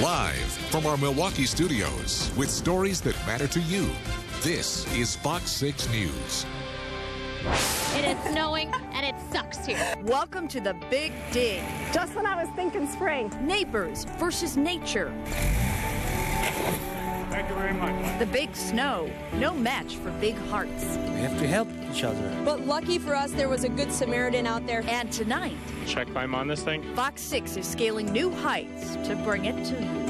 Live from our Milwaukee studios with stories that matter to you, this is Fox 6 News. It is snowing and it sucks here. Welcome to the Big Dig. Just when I was thinking spring. Neighbors versus nature. Thank you very much. The big snow, no match for big hearts. We have to help each other. But lucky for us, there was a good Samaritan out there. And tonight, Check climb on this thing. Fox 6 is scaling new heights to bring it to you.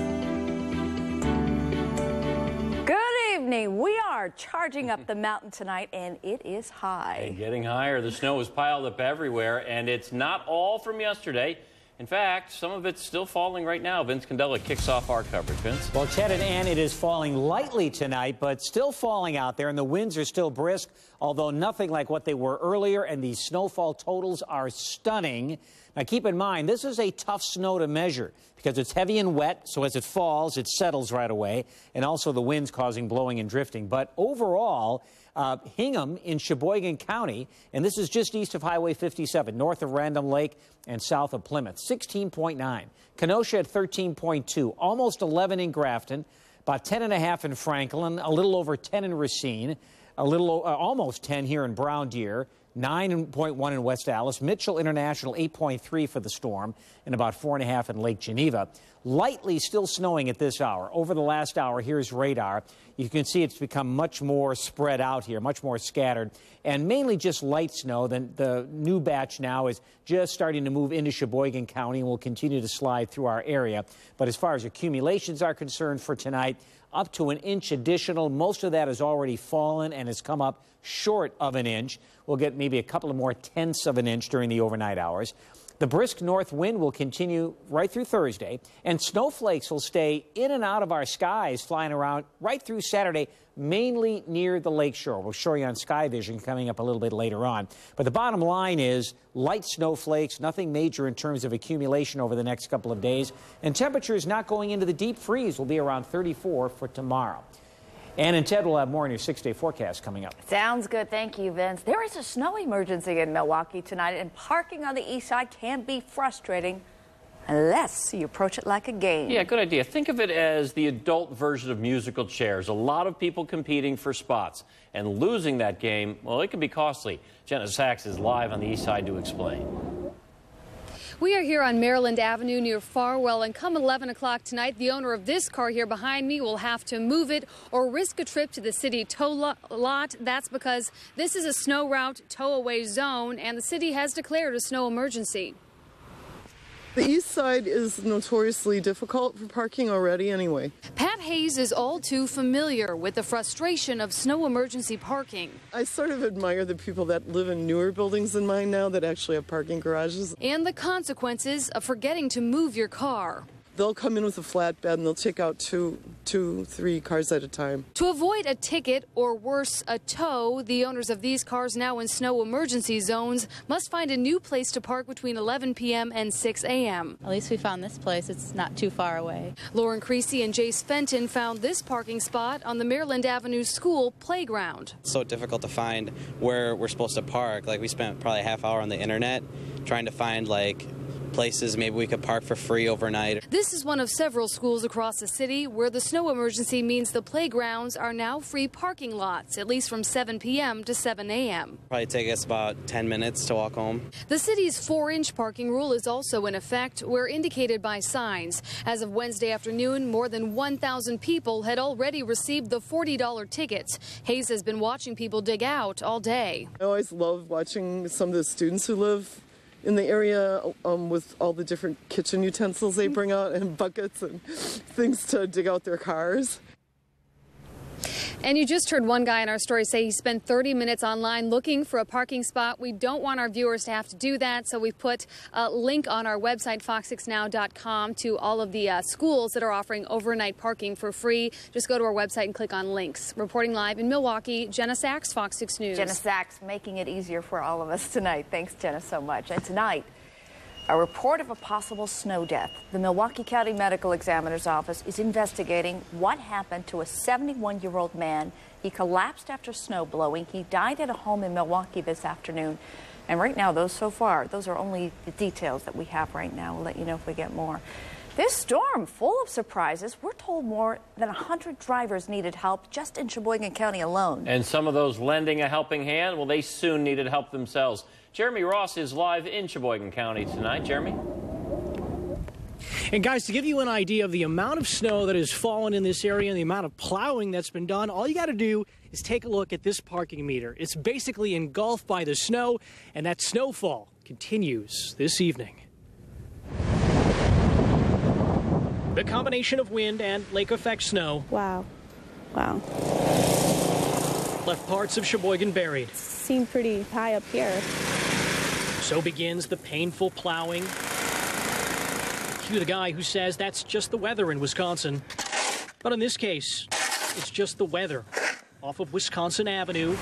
Good evening. We are charging up the mountain tonight, and it is high. And getting higher. The snow is piled up everywhere, and it's not all from yesterday. In fact, some of it's still falling right now. Vince Candela kicks off our coverage. Vince? Well, Ted and Ann, it is falling lightly tonight, but still falling out there, and the winds are still brisk, although nothing like what they were earlier, and these snowfall totals are stunning. Now, keep in mind, this is a tough snow to measure because it's heavy and wet, so as it falls, it settles right away, and also the winds causing blowing and drifting. But overall, Hingham in Sheboygan County, and this is just east of Highway 57, north of Random Lake and south of Plymouth, 16.9. Kenosha at 13.2, almost 11 in Grafton, about 10.5 in Franklin, a little over 10 in Racine, almost 10 here in Brown Deer, 9.1 in West Allis, Mitchell International 8.3 for the storm, and about 4.5 in Lake Geneva. Lightly still snowing at this hour. Over the last hour, here's radar. You can see it's become much more spread out here, much more scattered, and mainly just light snow. Then the new batch now is just starting to move into Sheboygan County and will continue to slide through our area. But as far as accumulations are concerned for tonight, up to an inch additional. Most of that has already fallen and has come up short of an inch. We'll get maybe a couple of more tenths of an inch during the overnight hours. The brisk north wind will continue right through Thursday, and snowflakes will stay in and out of our skies, flying around right through Saturday, mainly near the lakeshore. We'll show you on Sky Vision coming up a little bit later on. But the bottom line is light snowflakes, nothing major in terms of accumulation over the next couple of days, and temperatures not going into the deep freeze will be around 34 for tomorrow. Ann and Ted will have more in your 6-day forecast coming up. Sounds good. Thank you, Vince. There is a snow emergency in Milwaukee tonight, and parking on the east side can be frustrating unless you approach it like a game. Yeah, good idea. Think of it as the adult version of musical chairs. A lot of people competing for spots. And losing that game, well, it can be costly. Jenna Sachs is live on the east side to explain. We are here on Maryland Avenue near Farwell, and come 11 o'clock tonight, the owner of this car here behind me will have to move it or risk a trip to the city tow lot. That's because this is a snow route tow-away zone, and the city has declared a snow emergency. The east side is notoriously difficult for parking already anyway. Pat Hayes is all too familiar with the frustration of snow emergency parking. I sort of admire the people that live in newer buildings than mine now that actually have parking garages. And the consequences of forgetting to move your car. They'll come in with a flatbed and they'll take out two, 3 cars at a time. To avoid a ticket or worse, a tow, the owners of these cars now in snow emergency zones must find a new place to park between 11 p.m. and 6 a.m. At least we found this place. It's not too far away. Lauren Creasy and Jace Fenton found this parking spot on the Maryland Avenue School playground. It's so difficult to find where we're supposed to park. Like, we spent probably a half hour on the internet trying to find, like, places maybe we could park for free overnight. This is one of several schools across the city where the snow emergency means the playgrounds are now free parking lots, at least from 7 p.m. to 7 a.m. Probably take us about 10 minutes to walk home. The city's 4-inch parking rule is also in effect, where indicated by signs. As of Wednesday afternoon, more than 1,000 people had already received the $40 tickets. Hayes has been watching people dig out all day. I always love watching some of the students who live in the area with all the different kitchen utensils they bring out and buckets and things to dig out their cars. And you just heard one guy in our story say he spent 30 minutes online looking for a parking spot. We don't want our viewers to have to do that, so we've put a link on our website, fox6now.com, to all of the schools that are offering overnight parking for free. Just go to our website and click on links. Reporting live in Milwaukee, Jenna Sachs, Fox 6 News. Jenna Sachs making it easier for all of us tonight. Thanks, Jenna, so much. And tonight, a report of a possible snow death. The Milwaukee County Medical Examiner's Office is investigating what happened to a 71-year-old man. He collapsed after snow blowing. He died at a home in Milwaukee this afternoon. And right now, those are only the details that we have right now. We'll let you know if we get more. This storm, full of surprises. We're told more than 100 drivers needed help just in Sheboygan County alone. And some of those lending a helping hand, well, they soon needed help themselves. Jeremy Ross is live in Sheboygan County tonight. Jeremy? And guys, to give you an idea of the amount of snow that has fallen in this area and the amount of plowing that's been done, all you got to do is take a look at this parking meter. It's basically engulfed by the snow, and that snowfall continues this evening. The combination of wind and lake effect snow. Wow. Wow. Left parts of Sheboygan buried. Seemed pretty high up here. So begins the painful plowing. Cue the guy who says that's just the weather in Wisconsin. But in this case, it's just the weather. Off of Wisconsin Avenue,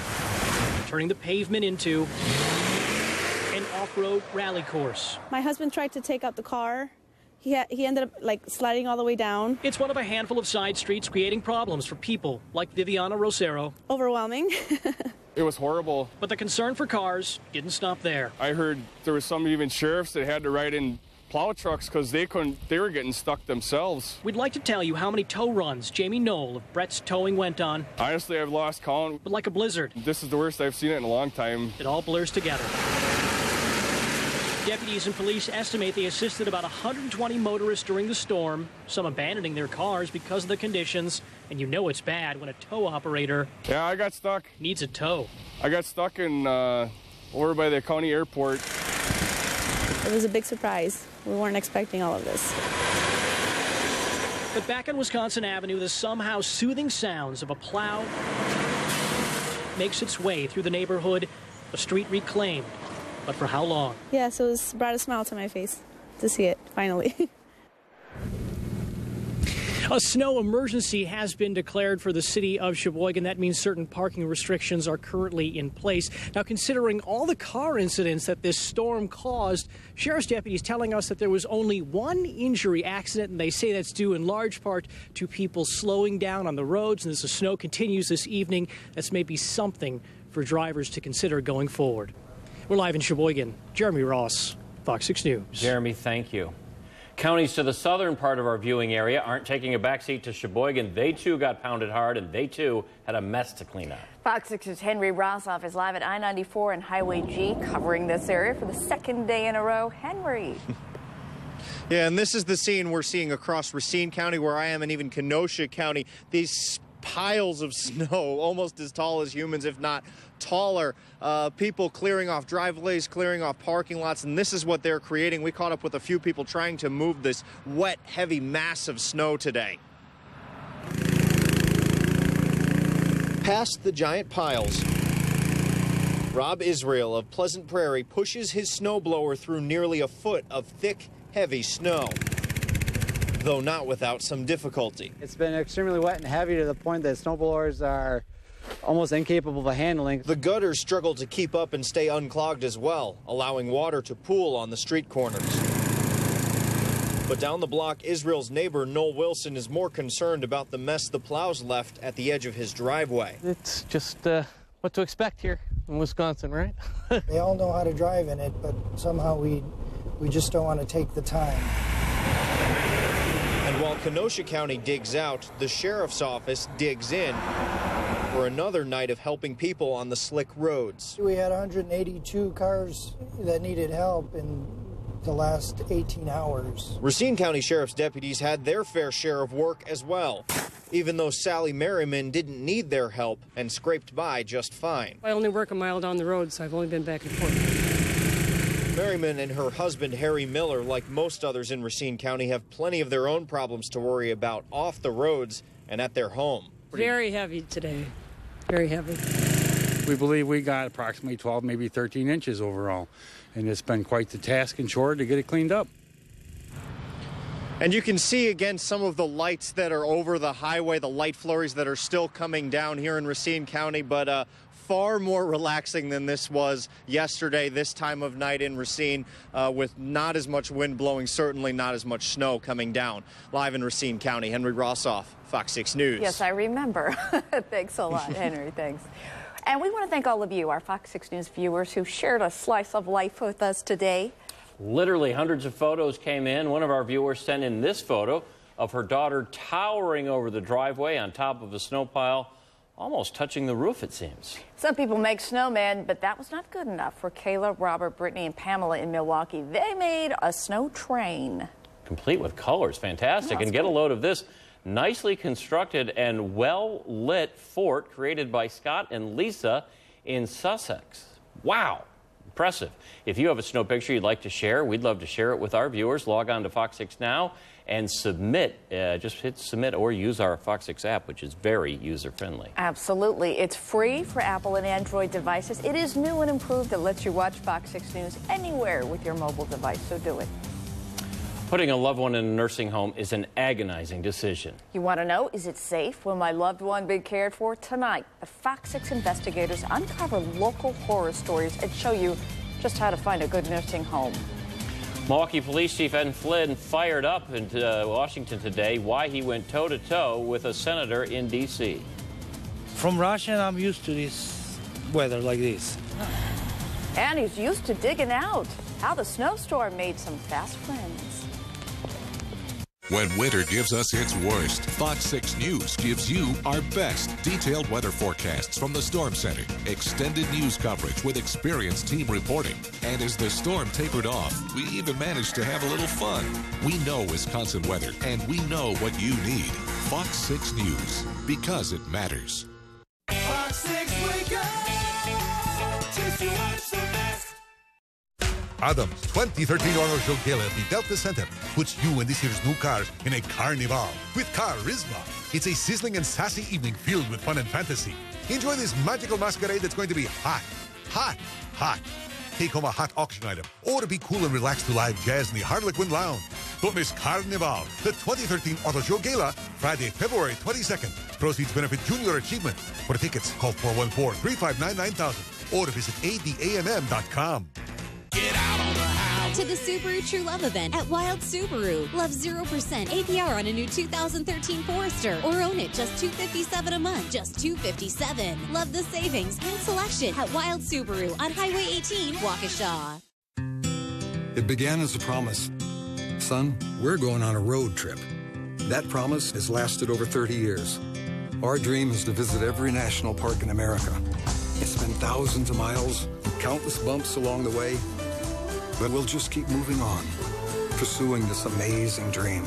turning the pavement into an off-road rally course. My husband tried to take out the car. He ended up sliding all the way down. It's one of a handful of side streets creating problems for people like Viviana Rosero. Overwhelming. It was horrible. But the concern for cars didn't stop there. I heard there was some even sheriffs that had to ride in plow trucks because they were getting stuck themselves. We'd like to tell you how many tow runs Jamie Knoll of Brett's Towing went on. Honestly, I've lost count. But like a blizzard. This is the worst I've seen it in a long time. It all blurs together. Deputies and police estimate they assisted about 120 motorists during the storm, some abandoning their cars because of the conditions. And you know it's bad when a tow operator I got stuck. Needs a tow. I got stuck in over by the county airport. It was a big surprise. We weren't expecting all of this. But back on Wisconsin Avenue, the somehow soothing sounds of a plow makes its way through the neighborhood, a street reclaimed. But for how long? Yeah, so it brought a smile to my face to see it, finally. A snow emergency has been declared for the city of Sheboygan. That means certain parking restrictions are currently in place. Now, considering all the car incidents that this storm caused, sheriff's deputies telling us that there was only one injury accident, and they say that's due in large part to people slowing down on the roads. And as the snow continues this evening, that's maybe something for drivers to consider going forward. We're live in Sheboygan. Jeremy Ross, Fox 6 News. Jeremy, thank you. Counties to the southern part of our viewing area aren't taking a backseat to Sheboygan. They, too, got pounded hard, and they, too, had a mess to clean up. Fox 6's Henry Rossoff is live at I-94 and Highway G, covering this area for the second day in a row. Henry. Yeah, and this is the scene we're seeing across Racine County, where I am, and even Kenosha County. These piles of snow, almost as tall as humans, if not taller. People clearing off driveways, clearing off parking lots, and this is what they're creating. We caught up with a few people trying to move this wet, heavy mass of snow today. Past the giant piles, Rob Israel of Pleasant Prairie pushes his snowblower through nearly a foot of thick, heavy snow, though not without some difficulty. It's been extremely wet and heavy to the point that snowblowers are almost incapable of handling. The gutters struggle to keep up and stay unclogged as well, allowing water to pool on the street corners. But down the block, Israel's neighbor, Noel Wilson, is more concerned about the mess the plows left at the edge of his driveway. It's just what to expect here in Wisconsin, right? They all know how to drive in it, but somehow we just don't want to take the time. And while Kenosha County digs out, the sheriff's office digs in for another night of helping people on the slick roads. We had 182 cars that needed help in the last 18 hours. Racine County Sheriff's deputies had their fair share of work as well, even though Sally Merriman didn't need their help and scraped by just fine. I only work a mile down the road, so I've only been back and forth. Merriman and her husband, Harry Miller, like most others in Racine County, have plenty of their own problems to worry about off the roads and at their home. Very heavy today. Very heavy. We believe we got approximately 12, maybe 13 inches overall, and it's been quite the task and chore to get it cleaned up. And you can see again some of the lights that are over the highway, the light flurries that are still coming down here in Racine County, but far more relaxing than this was yesterday, this time of night in Racine, with not as much wind blowing, certainly not as much snow coming down. Live in Racine County, Henry Rossoff, Fox 6 News. Yes, I remember. Thanks a lot, Henry. Thanks. And we want to thank all of you, our Fox 6 News viewers, who shared a slice of life with us today. Literally hundreds of photos came in. One of our viewers sent in this photo of her daughter towering over the driveway on top of a snow pile, almost touching the roof, it seems. Some people make snowmen, but that was not good enough for Kayla, Robert, Brittany, and Pamela in Milwaukee. They made a snow train. Complete with colors. Fantastic. And get a load of this nicely constructed and well-lit fort created by Scott and Lisa in Sussex. Wow. Impressive. If you have a snow picture you'd like to share, we'd love to share it with our viewers. Log on to Fox 6 Now and submit. Just hit submit or use our Fox 6 app, which is very user-friendly. Absolutely. It's free for Apple and Android devices. It is new and improved. It lets you watch Fox 6 News anywhere with your mobile device, so do it. Putting a loved one in a nursing home is an agonizing decision. You want to know, is it safe? Will my loved one be cared for? Tonight, the Fox 6 investigators uncover local horror stories and show you just how to find a good nursing home. Milwaukee Police Chief Ed Flynn fired up in Washington today why he went toe-to-toe with a senator in D.C. From Russia, I'm used to this weather like this. And he's used to digging out how the snowstorm made some fast friends. When winter gives us its worst, Fox 6 News gives you our best detailed weather forecasts from the Storm Center, extended news coverage with experienced team reporting. And as the storm tapered off, we even managed to have a little fun. We know Wisconsin weather, and we know what you need. Fox 6 News, because it matters. Fox 6, wake up, just to watch the best. Adams 2013 Auto Show Gala at the Delta Center puts you and this year's new cars in a carnival with Carisma. It's a sizzling and sassy evening filled with fun and fantasy. Enjoy this magical masquerade that's going to be hot, hot, hot. Take home a hot auction item or to be cool and relaxed to live jazz in the Harlequin Lounge. Don't miss Carnival, the 2013 Auto Show Gala, Friday, February 22nd. Proceeds benefit Junior Achievement. For tickets, call 414-359-9000 or visit ADAMM.com. To the Subaru True Love event at Wild Subaru. Love 0% APR on a new 2013 Forester or own it just $257 a month. Just $257. Love the savings and selection at Wild Subaru on Highway 18, Waukesha. It began as a promise. Son, we're going on a road trip. That promise has lasted over 30 years. Our dream is to visit every national park in America. It's been thousands of miles and countless bumps along the way. But we'll just keep moving on, pursuing this amazing dream.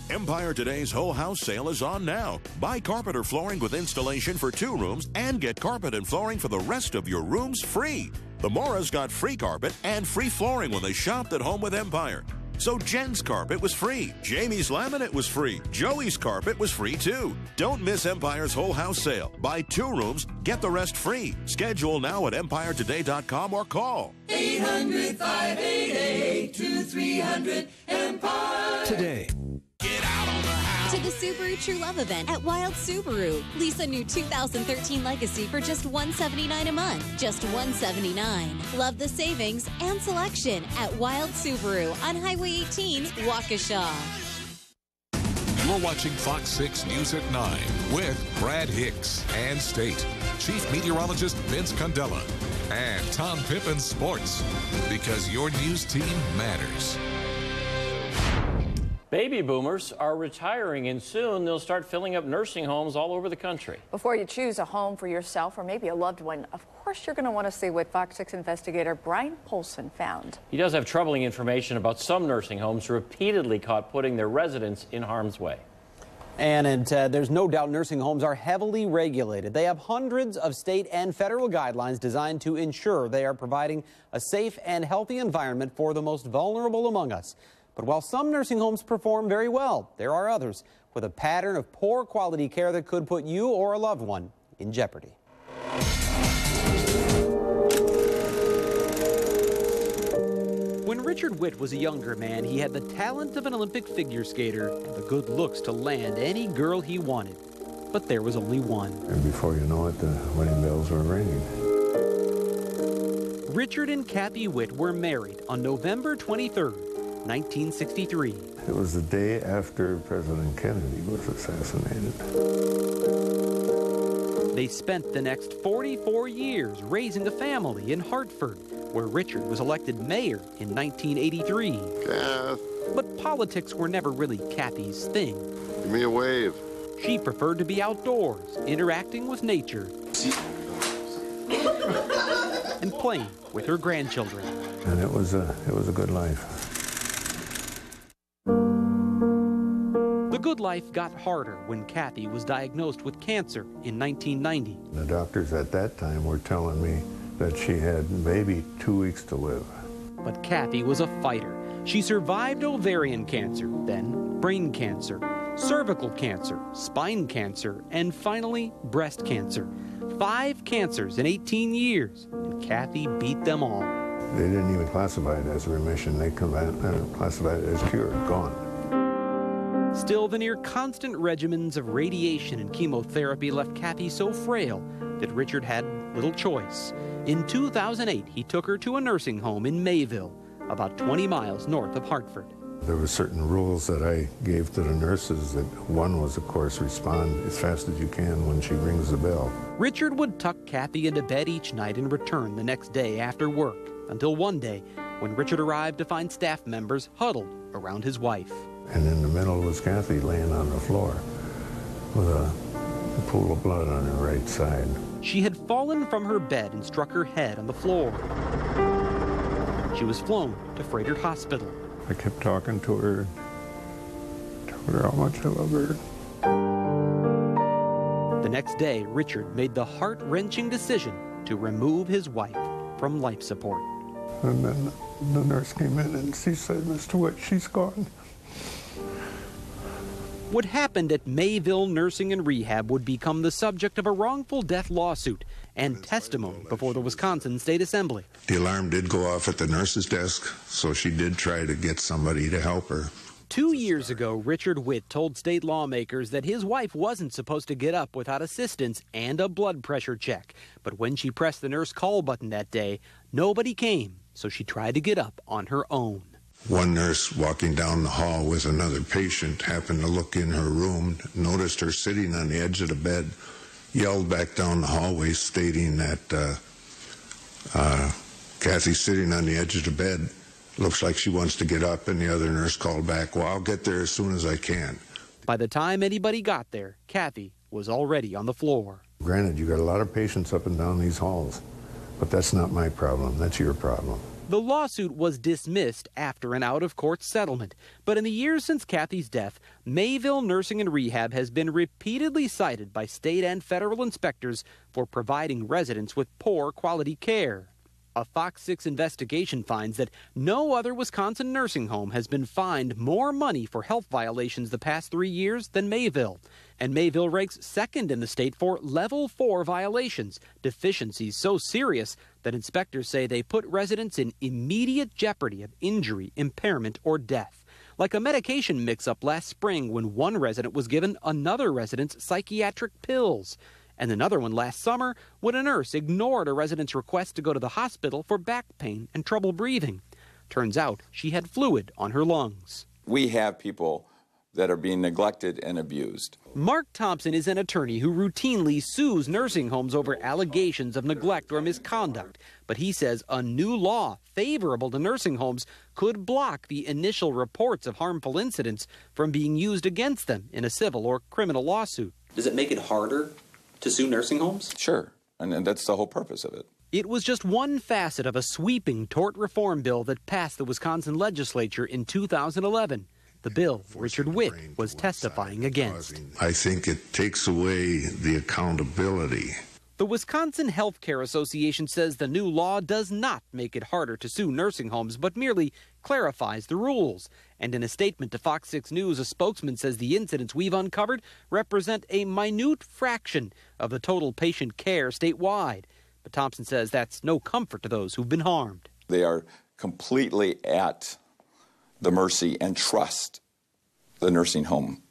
Empire Today's whole house sale is on now. Buy carpet or flooring with installation for 2 rooms and get carpet and flooring for the rest of your rooms free. The Moras got free carpet and free flooring when they shopped at home with Empire. So Jen's carpet was free, Jamie's laminate was free, Joey's carpet was free too. Don't miss Empire's whole house sale. Buy 2 rooms, get the rest free. Schedule now at EmpireToday.com or call 800-588-2300 Empire. Today. To the Subaru True Love event at Wild Subaru. Lease a new 2013 Legacy for just $179 a month. Just $179. Love the savings and selection at Wild Subaru on Highway 18, Waukesha. You're watching Fox 6 News at 9 with Brad Hicks and State, Chief Meteorologist Vince Condella, and Tom Pippin Sports, because your news team matters. Baby boomers are retiring, and soon they'll start filling up nursing homes all over the country. Before you choose a home for yourself or maybe a loved one, of course you're going to want to see what Fox 6 investigator Brian Polson found. He does have troubling information about some nursing homes repeatedly caught putting their residents in harm's way. And there's no doubt nursing homes are heavily regulated. They have hundreds of state and federal guidelines designed to ensure they are providing a safe and healthy environment for the most vulnerable among us. But while some nursing homes perform very well, there are others with a pattern of poor quality care that could put you or a loved one in jeopardy. When Richard Witt was a younger man, he had the talent of an Olympic figure skater and the good looks to land any girl he wanted. But there was only one. And before you know it, the wedding bells were ringing. Richard and Kathy Witt were married on November 23rd, 1963. It was the day after President Kennedy was assassinated. They spent the next 44 years raising a family in Hartford, where Richard was elected mayor in 1983. Kath. But politics were never really Kathy's thing. Give me a wave. She preferred to be outdoors, interacting with nature, and playing with her grandchildren. And it was a good life. The good life got harder when Kathy was diagnosed with cancer in 1990. The doctors at that time were telling me that she had maybe 2 weeks to live. But Kathy was a fighter. She survived ovarian cancer, then brain cancer, cervical cancer, spine cancer, and finally breast cancer. 5 cancers in 18 years, and Kathy beat them all. They didn't even classify it as remission. They classified it as cured, gone. Still, the near constant regimens of radiation and chemotherapy left Kathy so frail that Richard had little choice. In 2008, he took her to a nursing home in Mayville, about 20 miles north of Hartford. There were certain rules that I gave to the nurses. That one was, of course, respond as fast as you can when she rings the bell. Richard would tuck Kathy into bed each night and return the next day after work, until one day when Richard arrived to find staff members huddled around his wife. And in the middle was Kathy laying on the floor with a pool of blood on her right side. She had fallen from her bed and struck her head on the floor. She was flown to Frederick Hospital. I kept talking to her, told her how much I love her. The next day, Richard made the heart-wrenching decision to remove his wife from life support. And then the nurse came in and she said, "Mr. Witt, she's gone." What happened at Mayville Nursing and Rehab would become the subject of a wrongful death lawsuit and testimony before the Wisconsin State Assembly. The alarm did go off at the nurse's desk, so she did try to get somebody to help her. 2 years ago, Richard Witt told state lawmakers that his wife wasn't supposed to get up without assistance and a blood pressure check. But when she pressed the nurse call button that day, nobody came, so she tried to get up on her own. One nurse walking down the hall with another patient happened to look in her room, noticed her sitting on the edge of the bed, yelled back down the hallway stating that Kathy's sitting on the edge of the bed. Looks like she wants to get up, and the other nurse called back, "Well, I'll get there as soon as I can." By the time anybody got there, Kathy was already on the floor. Granted, you got a lot of patients up and down these halls, but that's not my problem. That's your problem. The lawsuit was dismissed after an out-of-court settlement. But in the years since Kathy's death, Mayville Nursing and Rehab has been repeatedly cited by state and federal inspectors for providing residents with poor quality care. A Fox 6 investigation finds that no other Wisconsin nursing home has been fined more money for health violations the past 3 years than Mayville. And Mayville ranks second in the state for level 4 violations, deficiencies so serious that inspectors say they put residents in immediate jeopardy of injury, impairment, or death. Like a medication mix-up last spring when one resident was given another resident's psychiatric pills. And another one last summer when a nurse ignored a resident's request to go to the hospital for back pain and trouble breathing. Turns out she had fluid on her lungs. We have people that are being neglected and abused. Mark Thompson is an attorney who routinely sues nursing homes over allegations of neglect or misconduct. But he says a new law favorable to nursing homes could block the initial reports of harmful incidents from being used against them in a civil or criminal lawsuit. Does it make it harder to sue nursing homes? Sure, and that's the whole purpose of it. It was just one facet of a sweeping tort reform bill that passed the Wisconsin legislature in 2011. The bill Richard Witt was testifying against. I think it takes away the accountability. The Wisconsin Healthcare Association says the new law does not make it harder to sue nursing homes, but merely clarifies the rules. And in a statement to Fox 6 News, a spokesman says the incidents we've uncovered represent a minute fraction of the total patient care statewide. But Thompson says that's no comfort to those who've been harmed. They are completely at the mercy and trust the nursing home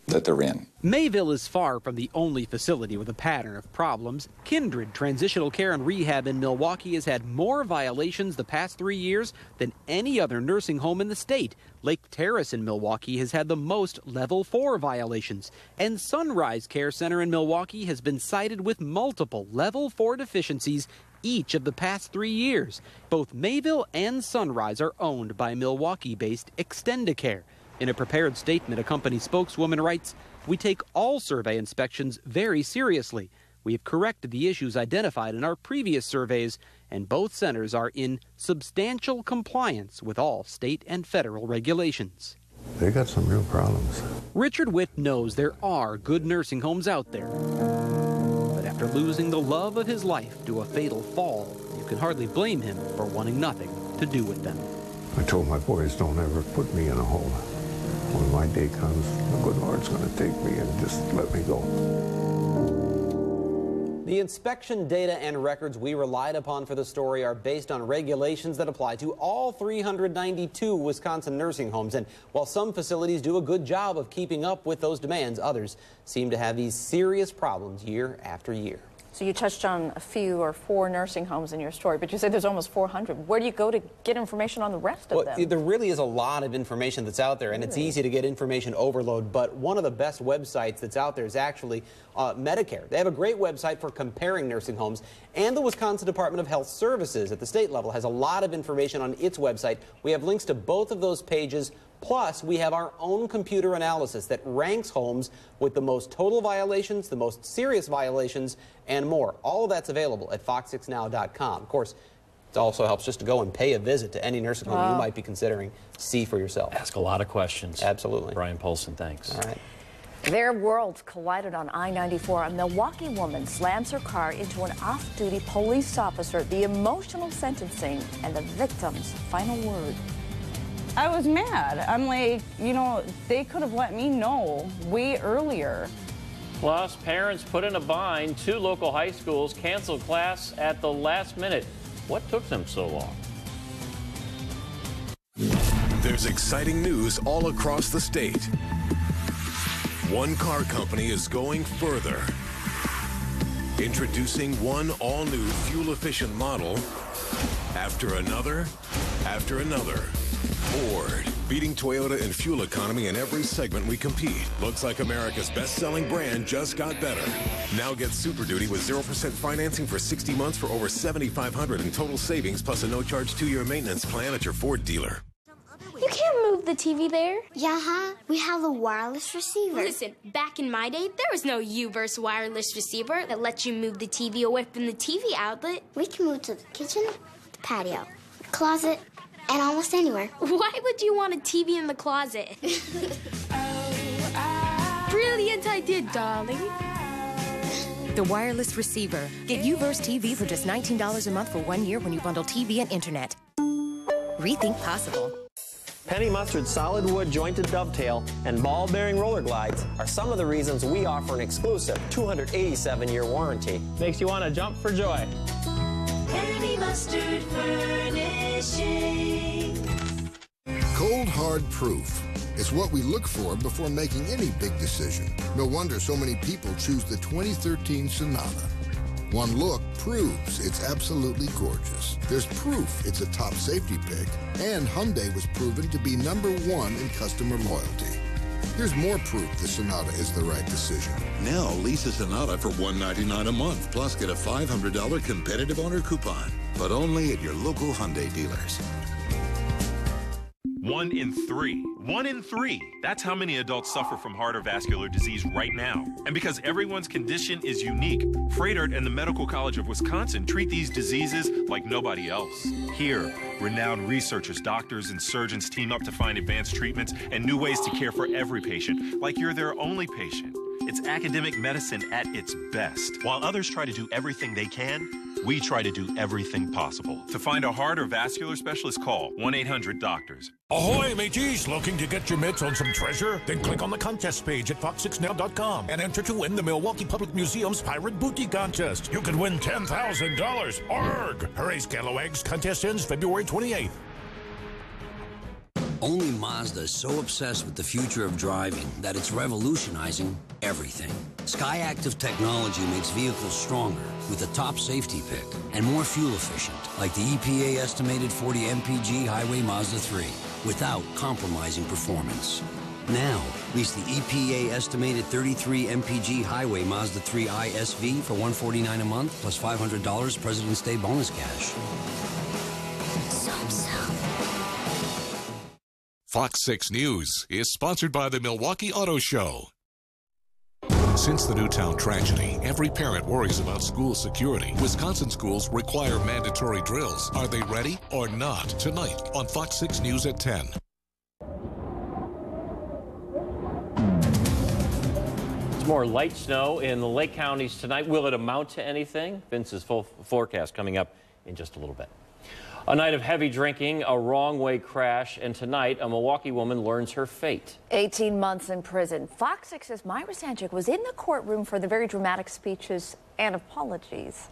that they're in. Mayville is far from the only facility with a pattern of problems. Kindred Transitional Care and Rehab in Milwaukee has had more violations the past 3 years than any other nursing home in the state. Lake Terrace in Milwaukee has had the most Level 4 violations. And Sunrise Care Center in Milwaukee has been cited with multiple Level 4 deficiencies each of the past 3 years. Both Mayville and Sunrise are owned by Milwaukee-based Extendicare. In a prepared statement, a company spokeswoman writes, "We take all survey inspections very seriously. We have corrected the issues identified in our previous surveys, and both centers are in substantial compliance with all state and federal regulations." They got some real problems. Richard Witt knows there are good nursing homes out there. But after losing the love of his life to a fatal fall, you can hardly blame him for wanting nothing to do with them. I told my boys, don't ever put me in a hole. When my day comes, the good Lord's going to take me and just let me go. The inspection data and records we relied upon for the story are based on regulations that apply to all 392 Wisconsin nursing homes. And while some facilities do a good job of keeping up with those demands, others seem to have these serious problems year after year. So you touched on a few or 4 nursing homes in your story, but you said there's almost 400. Where do you go to get information on the rest of them? There really is a lot of information that's out there, and it's easy to get information overload, but one of the best websites that's out there is actually Medicare. They have a great website for comparing nursing homes, and the Wisconsin Department of Health Services at the state level has a lot of information on its website. We have links to both of those pages. Plus, we have our own computer analysis that ranks homes with the most total violations, the most serious violations, and more. All of that's available at fox6now.com. Of course, it also helps just to go and pay a visit to any nursing home you might be considering. See for yourself. Ask a lot of questions. Absolutely. Brian Polson, thanks. All right. Their worlds collided on I-94. A Milwaukee woman slams her car into an off-duty police officer. The emotional sentencing and the victim's final word. I was mad. I'm like, you know, they could have let me know way earlier. Plus, parents put in a bind. 2 local high schools canceled class at the last minute. What took them so long? There's exciting news all across the state. One car company is going further. Introducing one all-new fuel-efficient model after another, after another. Ford, beating Toyota in fuel economy in every segment we compete. Looks like America's best-selling brand just got better. Now get Super Duty with 0% financing for 60 months for over $7,500 in total savings, plus a no-charge 2-year maintenance plan at your Ford dealer. You can't move the TV there. Yeah, we have a wireless receiver. Listen, back in my day, there was no U-verse wireless receiver that lets you move the TV away from the TV outlet. We can move to the kitchen, the patio, the closet, and almost anywhere. Why would you want a TV in the closet? Brilliant idea, darling. The wireless receiver. Get U-verse TV for just $19 a month for 1 year when you bundle TV and internet. Rethink possible. Penny Mustard's solid wood jointed dovetail and ball bearing roller glides are some of the reasons we offer an exclusive 287-year warranty. Makes you want to jump for joy. Penny Mustard Furnishings. Cold hard proof. It's what we look for before making any big decision. No wonder so many people choose the 2013 Sonata. One look proves it's absolutely gorgeous. There's proof it's a top safety pick, and Hyundai was proven to be #1 in customer loyalty. Here's more proof the Sonata is the right decision. Now lease a Sonata for $199 a month, plus get a $500 competitive owner coupon. But only at your local Hyundai dealers. 1 in 3. 1 in 3. That's how many adults suffer from heart or vascular disease right now. And because everyone's condition is unique, Fredert and the Medical College of Wisconsin treat these diseases like nobody else. Here, renowned researchers, doctors, and surgeons team up to find advanced treatments and new ways to care for every patient, like you're their only patient. It's academic medicine at its best. While others try to do everything they can, we try to do everything possible. To find a heart or vascular specialist, call 1-800-DOCTORS. Ahoy, mateys! Looking to get your mitts on some treasure? Then click on the contest page at fox6now.com and enter to win the Milwaukee Public Museum's Pirate Booty Contest. You could win $10,000. Arrgh! Hurry, Scalawags. Contest ends February 28th. Only Mazda is so obsessed with the future of driving that it's revolutionizing everything. SkyActiv technology makes vehicles stronger with a top safety pick and more fuel efficient, like the EPA estimated 40 mpg Highway Mazda 3, without compromising performance. Now, lease the EPA estimated 33 mpg Highway Mazda 3 ISV for $149 a month plus $500 President's Day bonus cash. Fox 6 News is sponsored by the Milwaukee Auto Show. Since the Newtown tragedy, every parent worries about school security. Wisconsin schools require mandatory drills. Are they ready or not? Tonight on Fox 6 News at 10. It's more light snow in the Lake counties tonight. Will it amount to anything? Vince's full forecast coming up in just a little bit. A night of heavy drinking, a wrong-way crash, and tonight a Milwaukee woman learns her fate. 18 months in prison. Fox 6's Myra Sanchik was in the courtroom for the very dramatic speeches and apologies.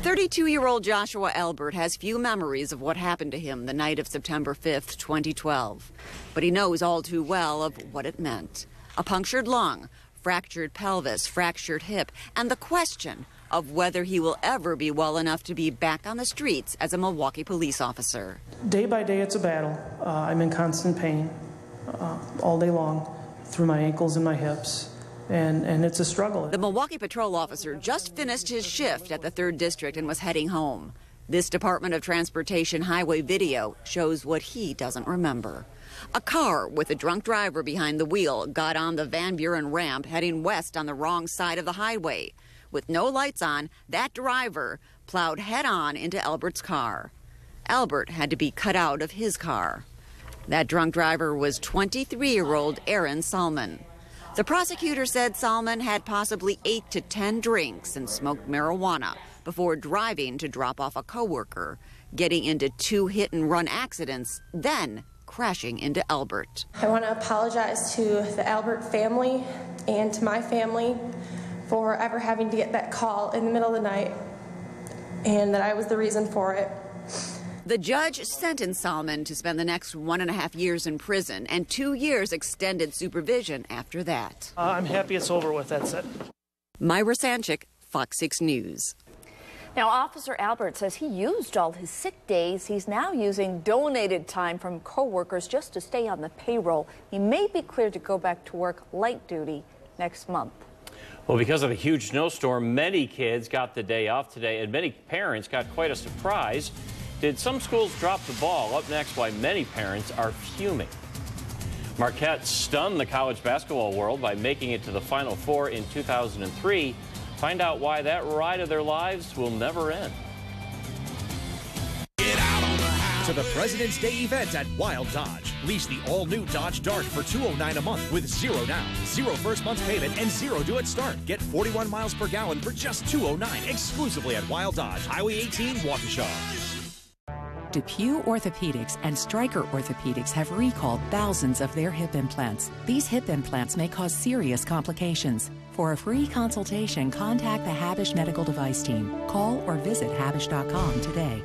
32-year-old Joshua Albert has few memories of what happened to him the night of September 5th, 2012. But he knows all too well of what it meant. A punctured lung, fractured pelvis, fractured hip, and the question of whether he will ever be well enough to be back on the streets as a Milwaukee police officer. Day by day, it's a battle. I'm in constant pain all day long through my ankles and my hips, and it's a struggle. The Milwaukee patrol officer just finished his shift at the 3rd District and was heading home. This Department of Transportation highway video shows what he doesn't remember. A car with a drunk driver behind the wheel got on the Van Buren ramp heading west on the wrong side of the highway. With no lights on, that driver plowed head-on into Albert's car. Albert had to be cut out of his car. That drunk driver was 23-year-old Aaron Salmon. The prosecutor said Salmon had possibly 8 to 10 drinks and smoked marijuana before driving to drop off a coworker, getting into 2 hit-and-run accidents, then crashing into Albert. I want to apologize to the Albert family and to my family for ever having to get that call in the middle of the night, and that I was the reason for it. The judge sentenced Salmon to spend the next 1.5 years in prison and 2 years extended supervision after that. I'm happy it's over with, that's it. Myra Sanchik, Fox 6 News. Now, Officer Albert says he used all his sick days. He's now using donated time from coworkers just to stay on the payroll. He may be cleared to go back to work light duty next month. Well, because of the huge snowstorm, many kids got the day off today, and many parents got quite a surprise. Did some schools drop the ball? Up next, why many parents are fuming. Marquette stunned the college basketball world by making it to the Final Four in 2003. Find out why that ride of their lives will never end. To the President's Day event at Wild Dodge. Lease the all-new Dodge Dart for $209 a month with 0 down, 0 first month payment, and 0 due at start. Get 41 miles per gallon for just $209 exclusively at Wild Dodge, Highway 18, Waukesha. DePuy Orthopedics and Stryker Orthopedics have recalled thousands of their hip implants. These hip implants may cause serious complications. For a free consultation, contact the Habish Medical Device Team. Call or visit Habish.com today.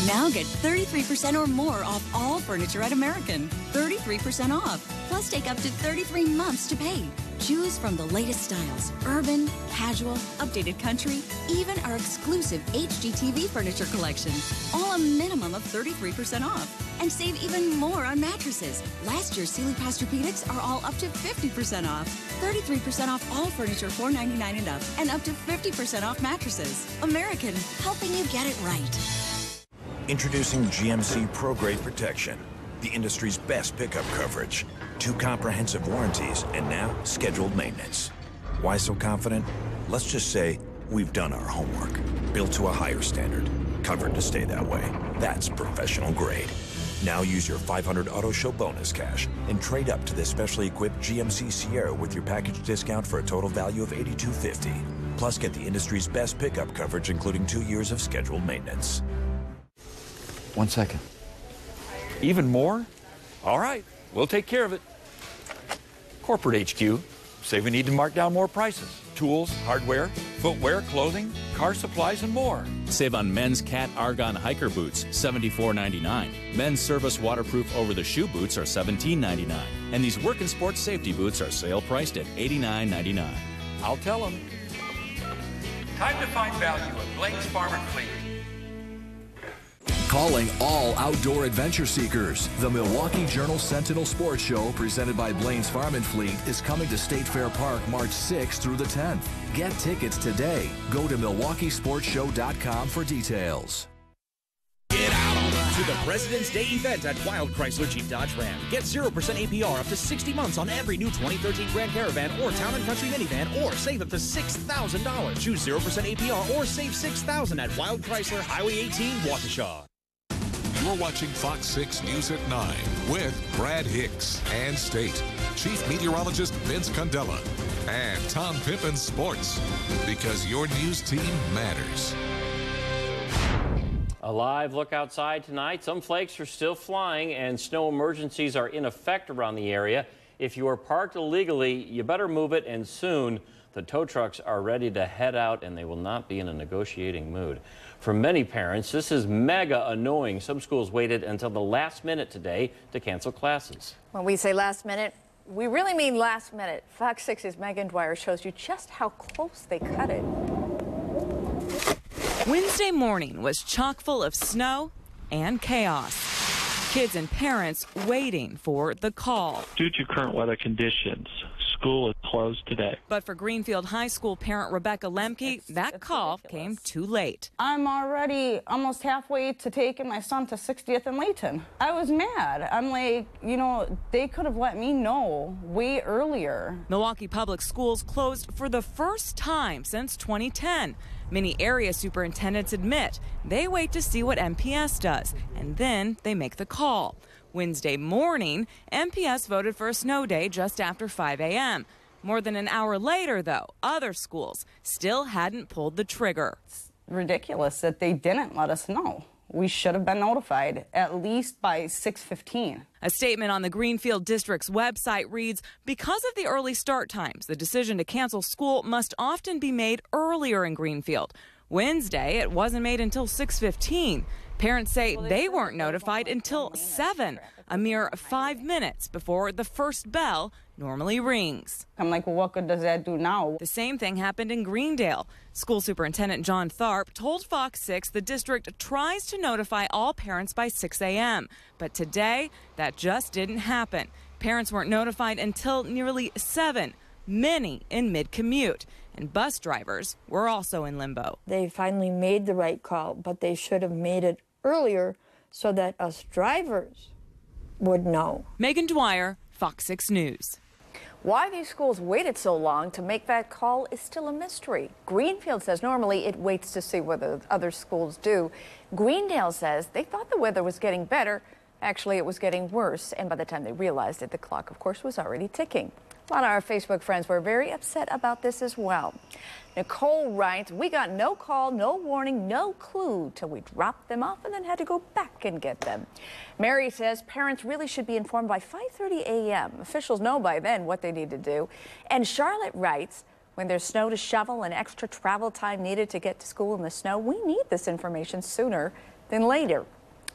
Now get 33% or more off all furniture at American. 33% off. Plus take up to 33 months to pay. Choose from the latest styles. Urban, casual, updated country, even our exclusive HGTV furniture collection. All a minimum of 33% off. And save even more on mattresses. Last year's Sealy Posturepedics are all up to 50% off. 33% off all furniture $4.99 and up to 50% off mattresses. American, helping you get it right. Introducing GMC Pro-Grade Protection, the industry's best pickup coverage. 2 comprehensive warranties, and now scheduled maintenance. Why so confident? Let's just say we've done our homework. Built to a higher standard, covered to stay that way. That's professional grade. Now use your $500 Auto Show bonus cash and trade up to this specially equipped GMC Sierra with your package discount for a total value of $82.50. Plus, get the industry's best pickup coverage, including 2 years of scheduled maintenance. 1 second. Even more? All right, we'll take care of it. Corporate HQ, say we need to mark down more prices. Tools, hardware, Footwear, clothing, car supplies, and more. Save on men's Cat Argon hiker boots, $74.99. Men's Service waterproof over-the-shoe boots are $17.99. And these work and sports safety boots are sale priced at $89.99. I'll tell them. Time to find value at Blaine's Farm and Fleet. Calling all outdoor adventure seekers. The Milwaukee Journal Sentinel Sports Show, presented by Blaine's Farm and Fleet, is coming to State Fair Park March 6th through the 10th. Get tickets today. Go to MilwaukeeSportsShow.com for details. Get out on to the President's Day event at Wild Chrysler Jeep Dodge Ram. Get 0% APR up to 60 months on every new 2013 Grand Caravan or Town & Country minivan, or save up to $6,000. Choose 0% APR or save $6,000 at Wild Chrysler Highway 18, Waukesha. You're watching Fox 6 News at 9 with Brad Hicks and State, Chief Meteorologist Vince Condella, and Tom Pippin Sports, because your news team matters. A live look outside tonight. Some flakes are still flying and snow emergencies are in effect around the area. If you are parked illegally, you better move it, and soon. The tow trucks are ready to head out, and they will not be in a negotiating mood. For many parents, this is mega annoying. Some schools waited until the last minute today to cancel classes. When we say last minute, we really mean last minute. Fox 6's Megan Dwyer shows you just how close they cut it. Wednesday morning was chock full of snow and chaos. Kids and parents waiting for the call. Due to current weather conditions, school is closed today. But for Greenfield High School parent Rebecca Lemke, that call came too late. I'm already almost halfway to taking my son to 60th and Layton. I was mad. I'm like, you know, they could have let me know way earlier. Milwaukee Public Schools closed for the first time since 2010. Many area superintendents admit they wait to see what MPS does, and then they make the call. Wednesday morning, MPS voted for a snow day just after 5 a.m. More than an hour later, though, other schools still hadn't pulled the trigger. It's ridiculous that they didn't let us know. We should have been notified at least by 6:15. A statement on the Greenfield District's website reads, because of the early start times, the decision to cancel school must often be made earlier in Greenfield. Wednesday, it wasn't made until 6:15. Parents say they weren't notified until 7, a mere 5 minutes before the first bell normally rings. I'm like, well, what good does that do now? The same thing happened in Greendale. School Superintendent John Tharp told Fox 6 the district tries to notify all parents by 6 a.m. But today, that just didn't happen. Parents weren't notified until nearly 7, many in mid-commute. And bus drivers were also in limbo. They finally made the right call, but they should have made it earlier so that us drivers would know. Megan Dwyer, Fox 6 News. Why these schools waited so long to make that call is still a mystery. Greenfield says normally it waits to see what the other schools do. Greendale says they thought the weather was getting better. Actually, it was getting worse, and by the time they realized it, the clock, of course, was already ticking. A lot of our Facebook friends were very upset about this as well. Nicole writes, we got no call, no warning, no clue till we dropped them off and then had to go back and get them. Mary says parents really should be informed by 5:30 a.m. Officials know by then what they need to do. And Charlotte writes, when there's snow to shovel and extra travel time needed to get to school in the snow, we need this information sooner than later.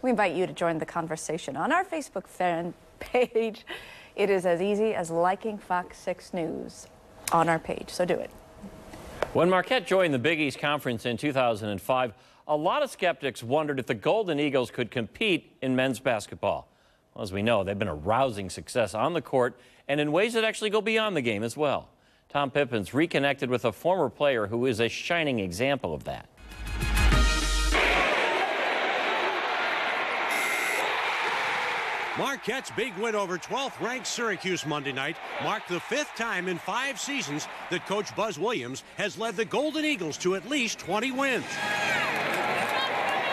We invite you to join the conversation on our Facebook fan page. It is as easy as liking Fox 6 News on our page, so do it. When Marquette joined the Big East Conference in 2005, a lot of skeptics wondered if the Golden Eagles could compete in men's basketball. Well, as we know, they've been a rousing success on the court and in ways that actually go beyond the game as well. Tom Pippin's reconnected with a former player who is a shining example of that. Marquette's big win over 12th-ranked Syracuse Monday night marked the 5th time in 5 seasons that Coach Buzz Williams has led the Golden Eagles to at least 20 wins.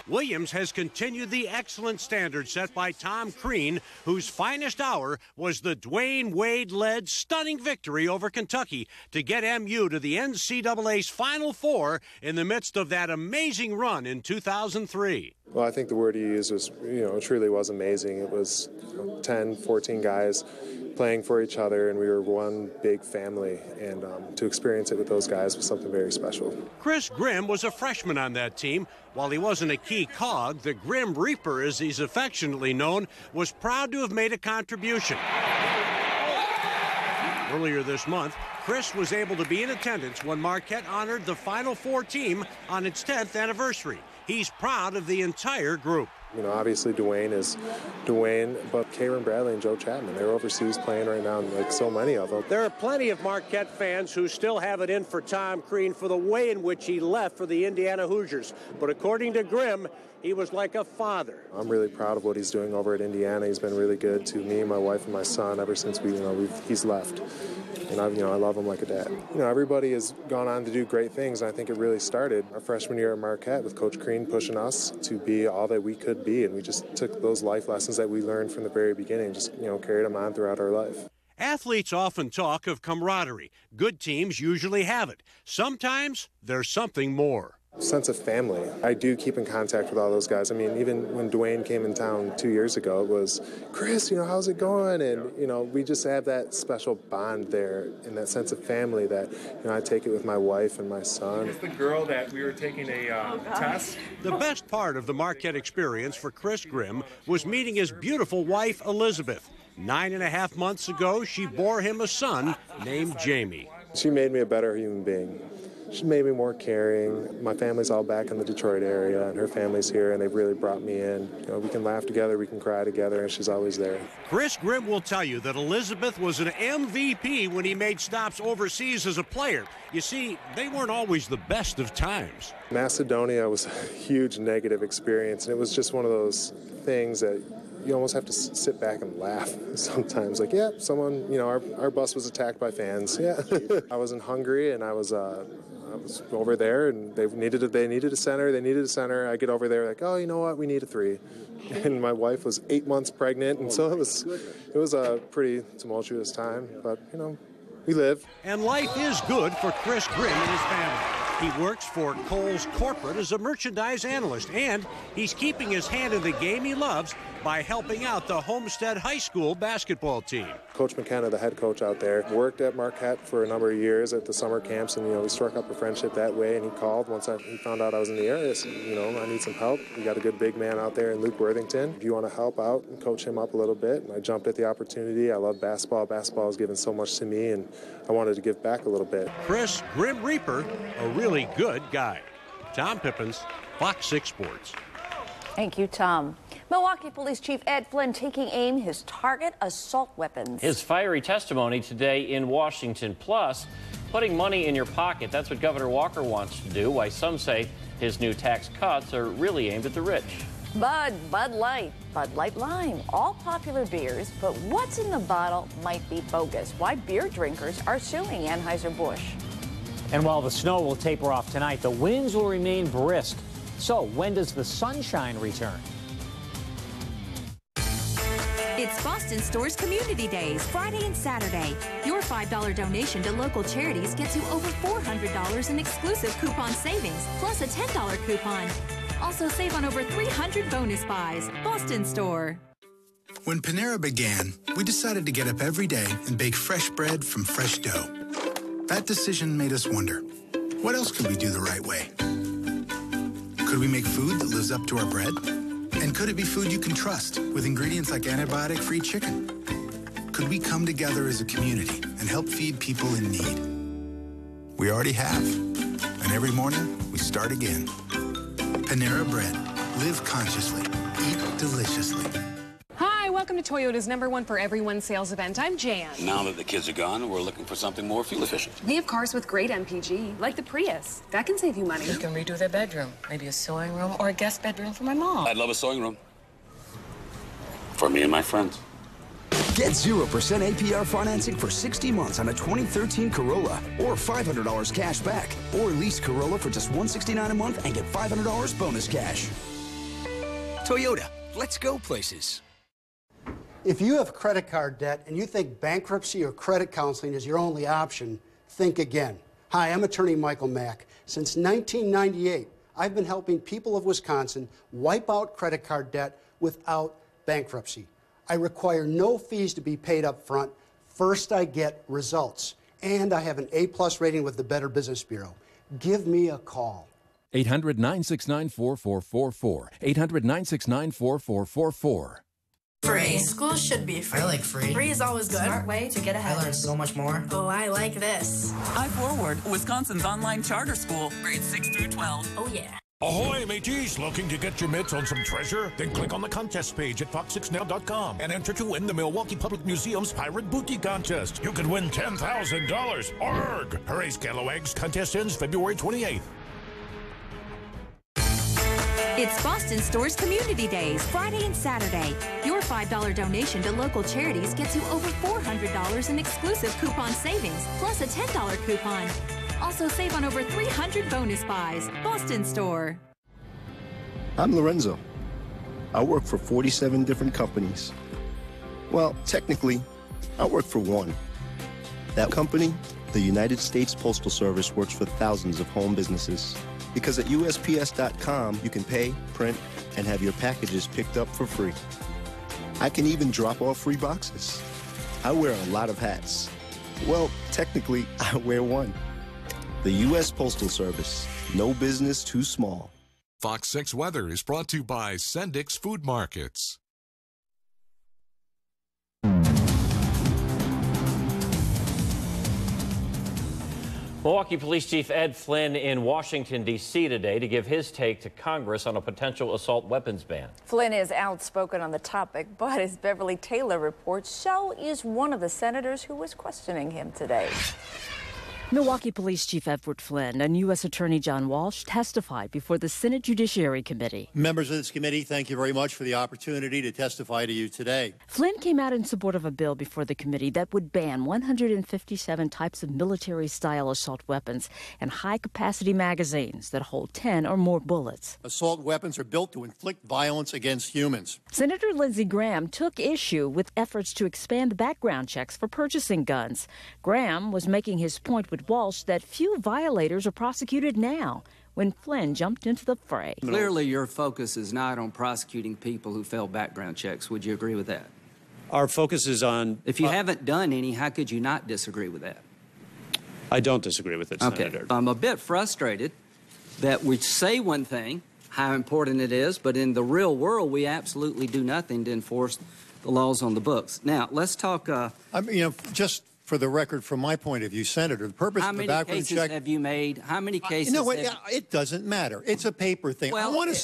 Williams has continued the excellent standard set by Tom Crean, whose finest hour was the Dwayne Wade-led stunning victory over Kentucky to get MU to the NCAA's Final Four in the midst of that amazing run in 2003. Well, I think the word he used was, truly was amazing. It was 10, 14 guys playing for each other, and we were one big family, and to experience it with those guys was something very special. Chris Grimm was a freshman on that team. While he wasn't a key cog, the Grim Reaper, as he's affectionately known, was proud to have made a contribution. Earlier this month, Chris was able to be in attendance when Marquette honored the Final Four team on its 10th anniversary. He's proud of the entire group. Obviously Dwayne is Dwayne, but Cameron Bradley and Joe Chapman, they're overseas playing right now, and like so many of them. There are plenty of Marquette fans who still have it in for Tom Crean for the way in which he left for the Indiana Hoosiers. But according to Grimm, he was like a father. I'm really proud of what he's doing over at Indiana. He's been really good to me, my wife, and my son ever since he's left. And I love him like a dad. Everybody has gone on to do great things, and I think it really started our freshman year at Marquette with Coach Crean pushing us to be all that we could be, and we just took those life lessons that we learned from the very beginning, just carried them on throughout our life. Athletes often talk of camaraderie. Good teams usually have it. Sometimes there's something more. Sense of family. I do keep in contact with all those guys. Even when Dwayne came in town 2 years ago, it was, Chris, how's it going? And, we just have that special bond there and that sense of family that, I take it with my wife and my son. It's the girl that we were taking a test. The best part of the Marquette experience for Chris Grimm was meeting his beautiful wife, Elizabeth. 9.5 months ago, she bore him a son named Jamie. She made me a better human being. She made me more caring. My family's all back in the Detroit area, and her family's here, and they've really brought me in. We can laugh together, we can cry together, and she's always there. Chris Grimm will tell you that Elizabeth was an MVP when he made stops overseas as a player. You see, they weren't always the best of times. Macedonia was a huge negative experience, and it was just one of those things that you almost have to sit back and laugh sometimes. Like, yeah, someone, our bus was attacked by fans. Yeah. I was in Hungary, and I was over there, and they needed a center. I get over there like, oh, you know what? We need a 3. And my wife was 8 months pregnant, and so it was a pretty tumultuous time. But we live. And life is good for Chris Grimm and his family. He works for Kohl's Corporate as a merchandise analyst, and he's keeping his hand in the game he loves by helping out the Homestead High School basketball team. Coach McKenna, the head coach out there, worked at Marquette for a number of years at the summer camps, and we struck up a friendship that way. And he called once he found out I was in the area. Said, I need some help. We got a good big man out there in Luke Worthington. If you want to help out and coach him up a little bit, and I jumped at the opportunity. I love basketball. Basketball has given so much to me, and I wanted to give back a little bit. Chris Grim Reaper, a really good guy. Tom Pippins, Fox 6 Sports. Thank you, Tom. Milwaukee Police Chief Ed Flynn taking aim his target assault weapons. His fiery testimony today in Washington. Plus, putting money in your pocket. That's what Governor Walker wants to do. Why some say his new tax cuts are really aimed at the rich. Bud Light, Bud Light Lime, all popular beers, but what's in the bottle might be bogus. Why beer drinkers are suing Anheuser-Busch. And while the snow will taper off tonight, the winds will remain brisk. So when does the sunshine return? It's Boston Store's Community Days, Friday and Saturday. Your $5 donation to local charities gets you over $400 in exclusive coupon savings, plus a $10 coupon. Also save on over 300 bonus buys. Boston Store. When Panera began, we decided to get up every day and bake fresh bread from fresh dough. That decision made us wonder, what else could we do the right way? Could we make food that lives up to our bread? And could it be food you can trust with ingredients like antibiotic-free chicken? Could we come together as a community and help feed people in need? We already have. And every morning, we start again. Panera Bread. Live consciously. Eat deliciously. Hi, welcome to Toyota's #1 for everyone sales event. I'm Jan. Now that the kids are gone, we're looking for something more fuel efficient. We have cars with great MPG, like the Prius. That can save you money. You can redo their bedroom. Maybe a sewing room or a guest bedroom for my mom. I'd love a sewing room. For me and my friends. Get 0% APR financing for 60 months on a 2013 Corolla or $500 cash back. Or lease Corolla for just $169 a month and get $500 bonus cash. Toyota, let's go places. If you have credit card debt and you think bankruptcy or credit counseling is your only option, think again. Hi, I'm attorney Michael Mack. Since 1998, I've been helping people of Wisconsin wipe out credit card debt without bankruptcy. I require no fees to be paid up front. First, I get results. And I have an A+ rating with the Better Business Bureau. Give me a call. 800-969-4444. 800-969-4444. Free. School should be free. I like free. Free is always good. Smart way to get ahead. I learned so much more. Oh, I like this. iForward, Wisconsin's online charter school, grades 6 through 12. Oh, yeah. Ahoy, mateys! Looking to get your mitts on some treasure? Then click on the contest page at fox6now.com and enter to win the Milwaukee Public Museum's Pirate Bookie Contest. You could win $10,000. Arrgh! Hooray, Scalawags! Contest ends February 28th. It's Boston Stores Community Days, Friday and Saturday. Your $5 donation to local charities gets you over $400 in exclusive coupon savings, plus a $10 coupon. Also save on over 300 bonus buys. Boston Store. I'm Lorenzo. I work for 47 different companies. Well, technically, I work for one. That company, the United States Postal Service, works for thousands of home businesses. Because at USPS.com, you can pay, print, and have your packages picked up for free. I can even drop off free boxes. I wear a lot of hats. Well, technically, I wear one. The U.S. Postal Service. No business too small. Fox 6 Weather is brought to you by Sendik's Food Markets. Milwaukee Police Chief Ed Flynn in Washington, D.C. today to give his take to Congress on a potential assault weapons ban. Flynn is outspoken on the topic, but as Beverly Taylor reports, so is one of the senators who was questioning him today. Milwaukee Police Chief Edward Flynn and U.S. Attorney John Walsh testified before the Senate Judiciary Committee. Members of this committee, thank you very much for the opportunity to testify to you today. Flynn came out in support of a bill before the committee that would ban 157 types of military-style assault weapons and high-capacity magazines that hold 10 or more bullets. Assault weapons are built to inflict violence against humans. Senator Lindsey Graham took issue with efforts to expand background checks for purchasing guns. Graham was making his point with Walsh that few violators are prosecuted now when Flynn jumped into the fray. Clearly, your focus is not on prosecuting people who fail background checks. Would you agree with that? Our focus is on... If you haven't done any, how could you not disagree with that? I don't disagree with it, Okay. Senator. I'm a bit frustrated that we say one thing, how important it is, but in the real world, we absolutely do nothing to enforce the laws on the books. Now, let's talk... just for the record, from my point of view, Senator, the purpose of the background check... How many cases have you made? How many cases... it doesn't matter. It's a paper thing. Well, I want to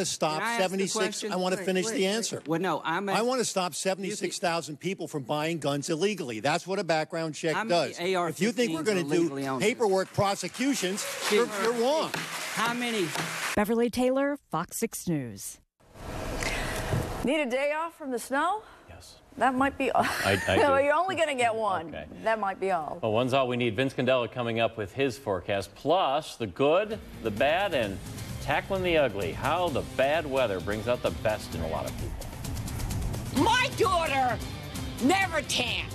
stop 76... I want to finish the answer. Well, no, I want to stop 76,000 people from buying guns illegally. That's what a background check does. If you think we're going to do paperwork prosecutions, you're wrong. How many? Beverly Taylor, Fox 6 News. Need a day off from the snow? Yes. That might be all. I No, do. you're only going to get one. Okay. That might be all. Well, one's all we need. Vince Candela coming up with his forecast, plus the good, the bad, and tackling the ugly. How the bad weather brings out the best in a lot of people. My daughter never tanned.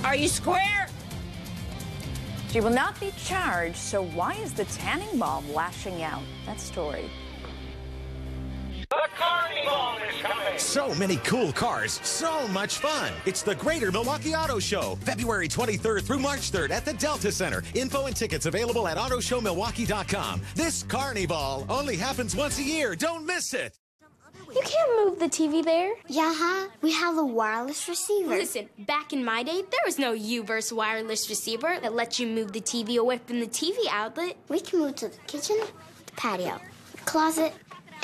Are you square? She will not be charged, so why is the tanning bomb lashing out? That story. The Carnival is coming! So many cool cars, so much fun. It's the Greater Milwaukee Auto Show, February 23rd through March 3rd at the Delta Center. Info and tickets available at autoshowmilwaukee.com. This Carnival only happens once a year. Don't miss it. You can't move the TV there. Yeah, we have a wireless receiver. Listen, back in my day, there was no U-verse wireless receiver that lets you move the TV away from the TV outlet. We can move to the kitchen, the patio, the closet,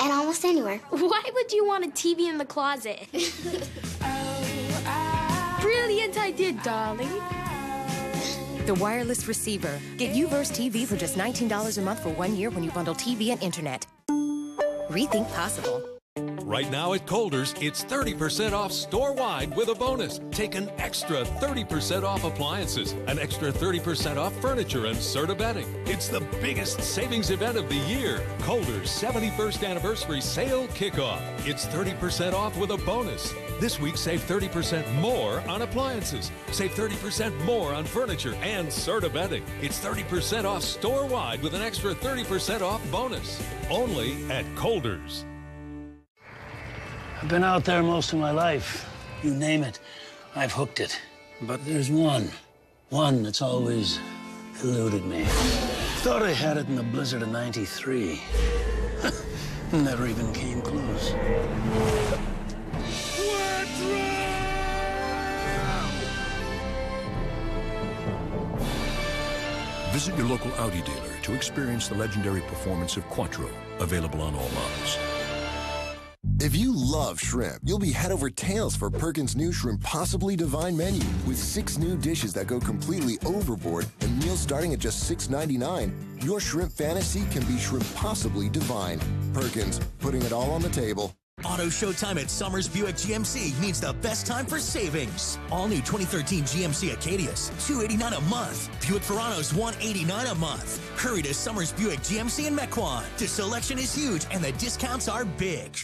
and almost anywhere. Why would you want a TV in the closet? Brilliant idea, darling. The wireless receiver. Get U-verse TV for just $19 a month for 1 year when you bundle TV and internet. Rethink possible. Right now at Colders, it's 30% off store-wide with a bonus. Take an extra 30% off appliances, an extra 30% off furniture and Serta bedding. It's the biggest savings event of the year. Colders 71st Anniversary Sale Kickoff. It's 30% off with a bonus. This week, save 30% more on appliances. Save 30% more on furniture and Serta bedding. It's 30% off store-wide with an extra 30% off bonus. Only at Colders. I've been out there most of my life. You name it, I've hooked it. But there's one that's always eluded me. Thought I had it in the blizzard of '93. Never even came close. Visit your local Audi dealer to experience the legendary performance of Quattro, available on all models. If you love shrimp, you'll be head over tails for Perkins' new Shrimp Possibly Divine menu with 6 new dishes that go completely overboard and meals starting at just $6.99. Your shrimp fantasy can be Shrimp Possibly Divine. Perkins, putting it all on the table. Auto Showtime at Summers Buick GMC means the best time for savings. All new 2013 GMC Acadias, $289 a month. Buick Verano's $189 a month. Hurry to Summers Buick GMC in Mequon. The selection is huge and the discounts are big.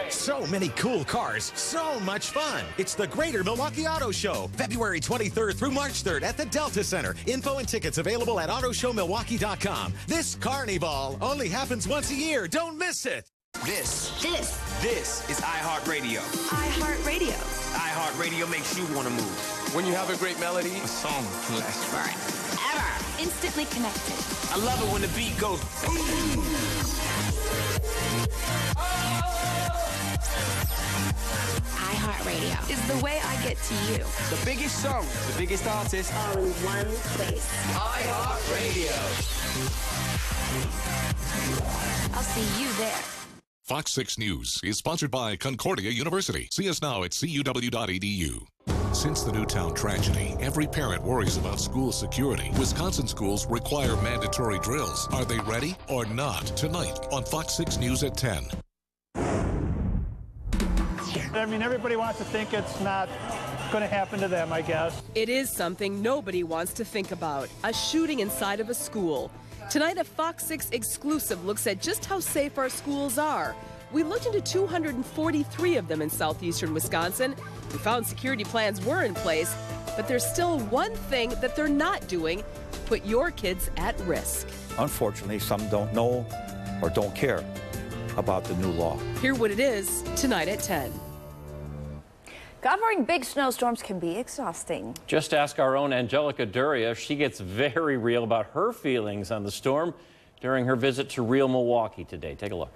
So many cool cars, so much fun. It's the Greater Milwaukee Auto Show, February 23rd through March 3rd at the Delta Center. Info and tickets available at autoshowmilwaukee.com. This Carnival only happens once a year. Don't miss it. This is iHeartRadio. iHeartRadio. iHeartRadio makes you want to move. When you have a great melody, a song can last forever. Instantly connected. I love it when the beat goes boom. iHeartRadio is the way I get to you. The biggest songs, the biggest artists, all in one place. iHeartRadio. I'll see you there. Fox 6 News is sponsored by Concordia University. See us now at cuw.edu. Since the Newtown tragedy, every parent worries about school security. Wisconsin schools require mandatory drills. Are they ready or not? Tonight on Fox 6 News at 10. I mean, everybody wants to think it's not going to happen to them, I guess. It is something nobody wants to think about. A shooting inside of a school. Tonight, a Fox 6 exclusive looks at just how safe our schools are. We looked into 243 of them in southeastern Wisconsin. We found security plans were in place, but there's still one thing that they're not doing: put your kids at risk. Unfortunately, some don't know or don't care about the new law. Hear what it is tonight at 10. Covering big snowstorms can be exhausting. Just ask our own Angelica Duria. She gets very real about her feelings on the storm during her visit to Real Milwaukee today. Take a look.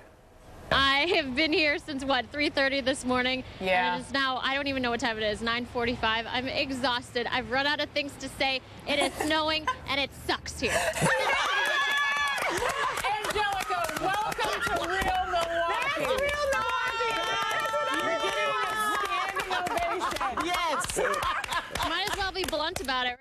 I have been here since, what, 3:30 this morning? Yeah. And it is now, I don't even know what time it is, 9:45. I'm exhausted. I've run out of things to say. It is snowing, and it sucks here. Angelica, welcome to Real Milwaukee. That's Real Milwaukee. You're getting a standing ovation. Yes. Might as well be blunt about it, right?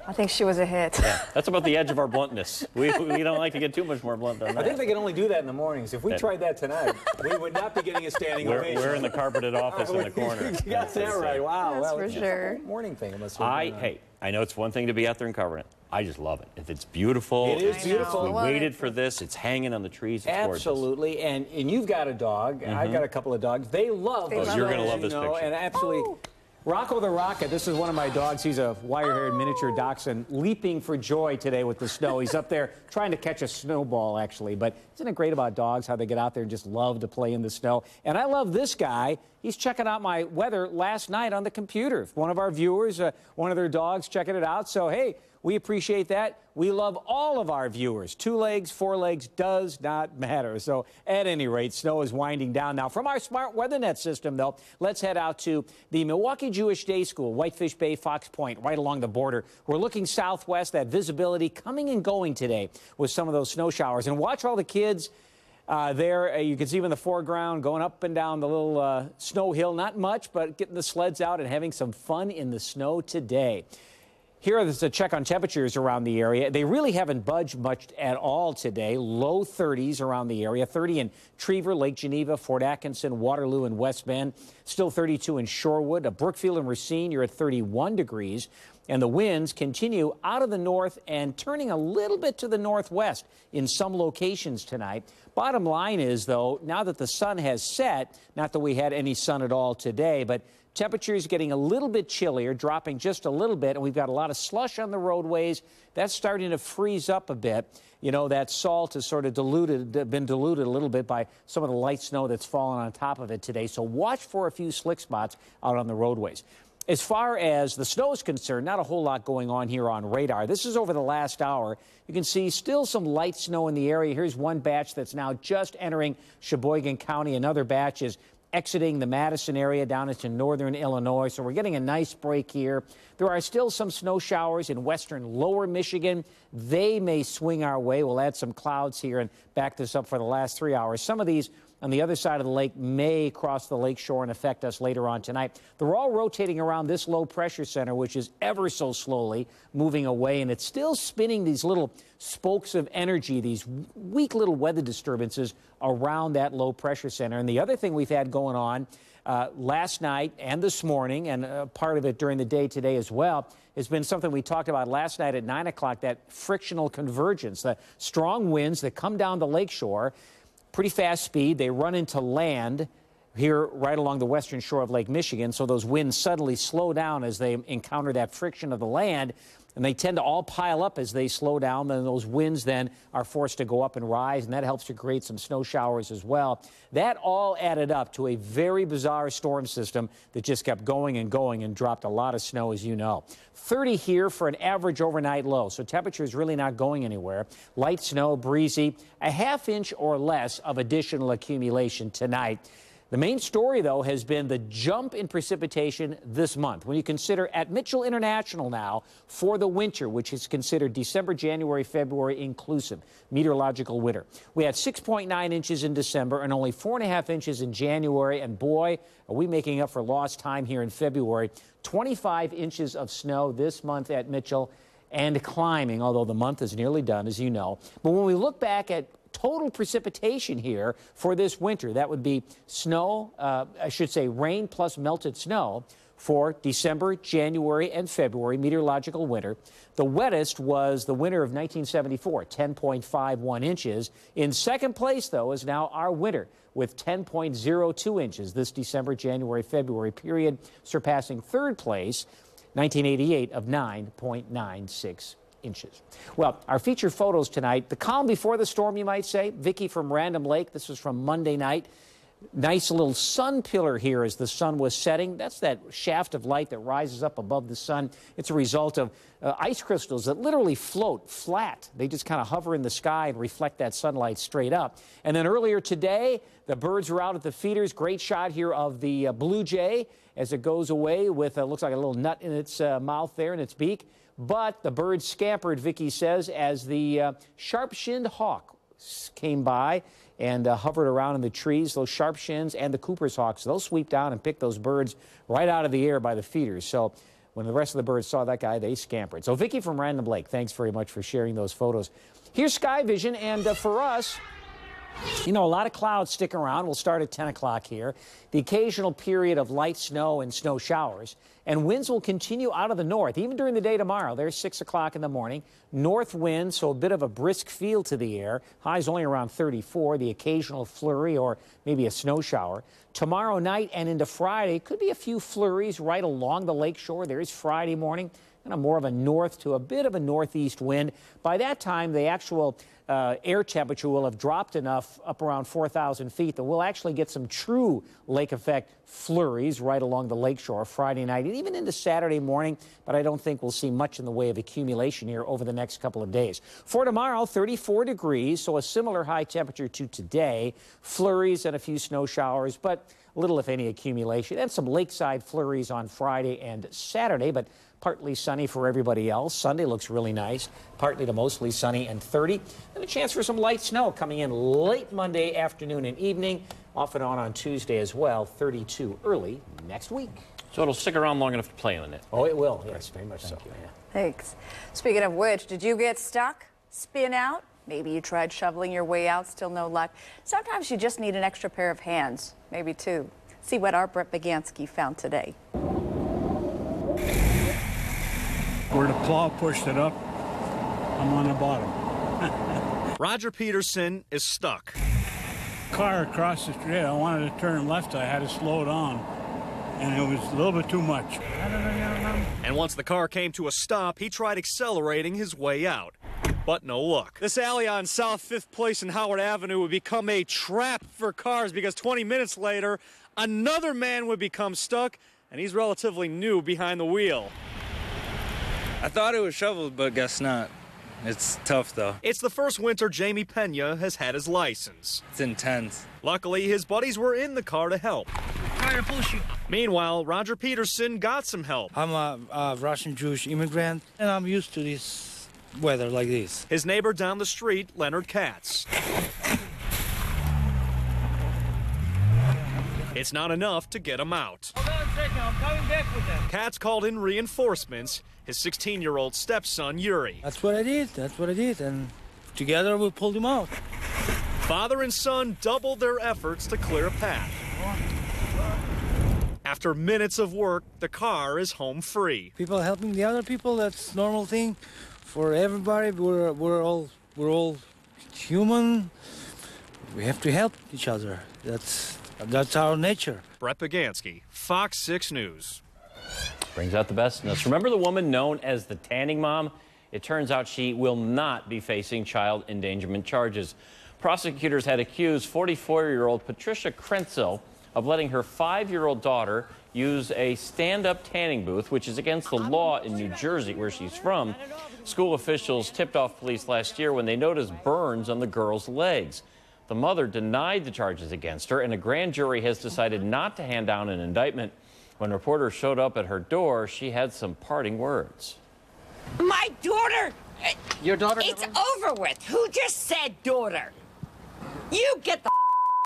I think she was a hit. Yeah, that's about the edge of our bluntness. We don't like to get too much more blunt than that. I think they can only do that in the mornings. If we tried that tonight, we would not be getting a standing ovation. We're in the carpeted office in the corner. You got that right. Wow. That's well, for sure. Morning thing. Hey, I know it's one thing to be out there and covering it. I just love it. If it's beautiful. It is beautiful. We waited for this. It's hanging on the trees. It's absolutely. gorgeous. And you've got a dog. I've got a couple of dogs. They love those. You're going to love this picture. And absolutely. Rocco the Rocket, this is one of my dogs. He's a wire-haired miniature dachshund, leaping for joy today with the snow. He's up there trying to catch a snowball, actually. But isn't it great about dogs, how they get out there and just love to play in the snow? And I love this guy. He's checking out my weather last night on the computer. One of our viewers, one of their dogs, checking it out. So, hey, we appreciate that. We love all of our viewers. 2 legs, 4 legs, does not matter. So at any rate, snow is winding down now. From our smart WeatherNet system, though, let's head out to the Milwaukee Jewish Day School, Whitefish Bay, Fox Point, right along the border. We're looking southwest, that visibility coming and going today with some of those snow showers. And watch all the kids there. You can see them in the foreground going up and down the little snow hill. Not much, but getting the sleds out and having some fun in the snow today. Here is a check on temperatures around the area. They really haven't budged much at all today. Low 30s around the area. 30 in Trevor, Lake Geneva, Fort Atkinson, Waterloo, and West Bend. Still 32 in Shorewood. Brookfield and Racine, you're at 31 degrees. And the winds continue out of the north and turning a little bit to the northwest in some locations tonight. Bottom line is, though, now that the sun has set, not that we had any sun at all today, but temperatures getting a little bit chillier, dropping just a little bit, and we've got a lot of slush on the roadways. That's starting to freeze up a bit. You know, that salt has sort of been diluted a little bit by some of the light snow that's fallen on top of it today. So watch for a few slick spots out on the roadways. As far as the snow is concerned, not a whole lot going on here on radar. This is over the last hour. You can see still some light snow in the area. Here's one batch that's now just entering Sheboygan County. Another batch is exiting the Madison area down into northern Illinois. So we're getting a nice break here. There are still some snow showers in western lower Michigan. They may swing our way. We'll add some clouds here and back this up for the last 3 hours. Some of these on the other side of the lake may cross the lake shore and affect us later on tonight. They're all rotating around this low pressure center, which is ever so slowly moving away, and it's still spinning these little spokes of energy, these weak little weather disturbances around that low pressure center. And the other thing we've had going on last night and this morning, and part of it during the day today as well, has been something we talked about last night at 9 o'clock, that frictional convergence, the strong winds that come down the lakeshore. Pretty fast speed. They run into land here right along the western shore of Lake Michigan, so those winds suddenly slow down as they encounter that friction of the land, and they tend to all pile up as they slow down. Then those winds then are forced to go up and rise, and that helps to create some snow showers as well. That all added up to a very bizarre storm system that just kept going and going and dropped a lot of snow, as you know. 30 here for an average overnight low, so temperature is really not going anywhere. Light snow, breezy, a half-inch or less of additional accumulation tonight. The main story, though, has been the jump in precipitation this month. When you consider at Mitchell International now for the winter, which is considered December, January, February inclusive, meteorological winter. We had 6.9 inches in December and only 4.5 inches in January. And boy, are we making up for lost time here in February. 25 inches of snow this month at Mitchell and climbing, although the month is nearly done, as you know. But when we look back at total precipitation here for this winter, that would be snow, I should say rain plus melted snow for December, January, and February, meteorological winter. The wettest was the winter of 1974, 10.51 inches. In second place, though, is now our winter with 10.02 inches this December, January, February period, surpassing third place, 1988, of 9.96 inches. Well, our featured photos tonight, the calm before the storm, you might say. Vicki from Random Lake. This was from Monday night. Nice little sun pillar here as the sun was setting. That's that shaft of light that rises up above the sun. It's a result of ice crystals that literally float flat. They just kind of hover in the sky and reflect that sunlight straight up. And then earlier today, the birds were out at the feeders. Great shot here of the blue jay as it goes away with, looks like a little nut in its mouth there, in its beak. But the bird scampered, Vicki says, as the sharp-shinned hawk came by and hovered around in the trees. Those sharp shins and the Cooper's hawks, they'll sweep down and pick those birds right out of the air by the feeders. So when the rest of the birds saw that guy, they scampered. So Vicki from Random Lake, thanks very much for sharing those photos. Here's Sky Vision, and for us, you know, a lot of clouds stick around. We'll start at 10 o'clock here. The occasional period of light snow and snow showers. And winds will continue out of the north, even during the day tomorrow. There's 6 o'clock in the morning. North wind, so a bit of a brisk feel to the air. Highs only around 34. The occasional flurry or maybe a snow shower. Tomorrow night and into Friday, could be a few flurries right along the lakeshore. There is Friday morning. Kind of more of a north to a bit of a northeast wind. By that time, the actual air temperature will have dropped enough up around 4,000 feet that we'll actually get some true lake effect flurries right along the lakeshore Friday night and even into Saturday morning, but I don't think we'll see much in the way of accumulation here over the next couple of days. For tomorrow, 34 degrees, so a similar high temperature to today. Flurries and a few snow showers, but little if any accumulation. And some lakeside flurries on Friday and Saturday, but partly sunny for everybody else. Sunday looks really nice, partly to mostly sunny and 30. And a chance for some light snow coming in late Monday afternoon and evening, off and on Tuesday as well, 32 early next week. So it'll stick around long enough to play on it. Oh, it will. Yes, very much so. Thank you. Yeah. Thanks. Speaking of which, did you get stuck? Spin out? Maybe you tried shoveling your way out, still no luck. Sometimes you just need an extra pair of hands, maybe two. See what our Brett Bagansky found today. Where the plow pushed it up, I'm on the bottom. Roger Peterson is stuck. Car across the street, I wanted to turn left, I had to slow down, and it was a little bit too much. And once the car came to a stop, he tried accelerating his way out. But no luck. This alley on South 5th Place and Howard Avenue would become a trap for cars because 20 minutes later, another man would become stuck, and he's relatively new behind the wheel. I thought it was shoveled, but guess not. It's tough, though. It's the first winter Jamie Pena has had his license. It's intense. Luckily, his buddies were in the car to help. Trying to push you. Meanwhile, Roger Peterson got some help. I'm a Russian Jewish immigrant, and I'm used to this weather like this. His neighbor down the street, Leonard Katz. It's not enough to get him out. Hold on a second, I'm coming back with them. Katz called in reinforcements, his 16-year-old stepson, Yuri. That's what I did, and together we pulled him out. Father and son doubled their efforts to clear a path. After minutes of work, the car is home free. People helping the other people, that's normal thing. For everybody, we're all human. We have to help each other. That's our nature. Brett Bagansky, Fox 6 News. Brings out the best in us. Remember the woman known as the tanning mom? It turns out she will not be facing child endangerment charges. Prosecutors had accused 44-year-old Patricia Krenzel of letting her 5-year-old daughter use a stand-up tanning booth, which is against the law in New Jersey, where she's from. School officials tipped off police last year when they noticed burns on the girl's legs. The mother denied the charges against her, and a grand jury has decided not to hand down an indictment. When reporters showed up at her door, she had some parting words. My daughter! Your daughter? It's over with. Who just said daughter? You get the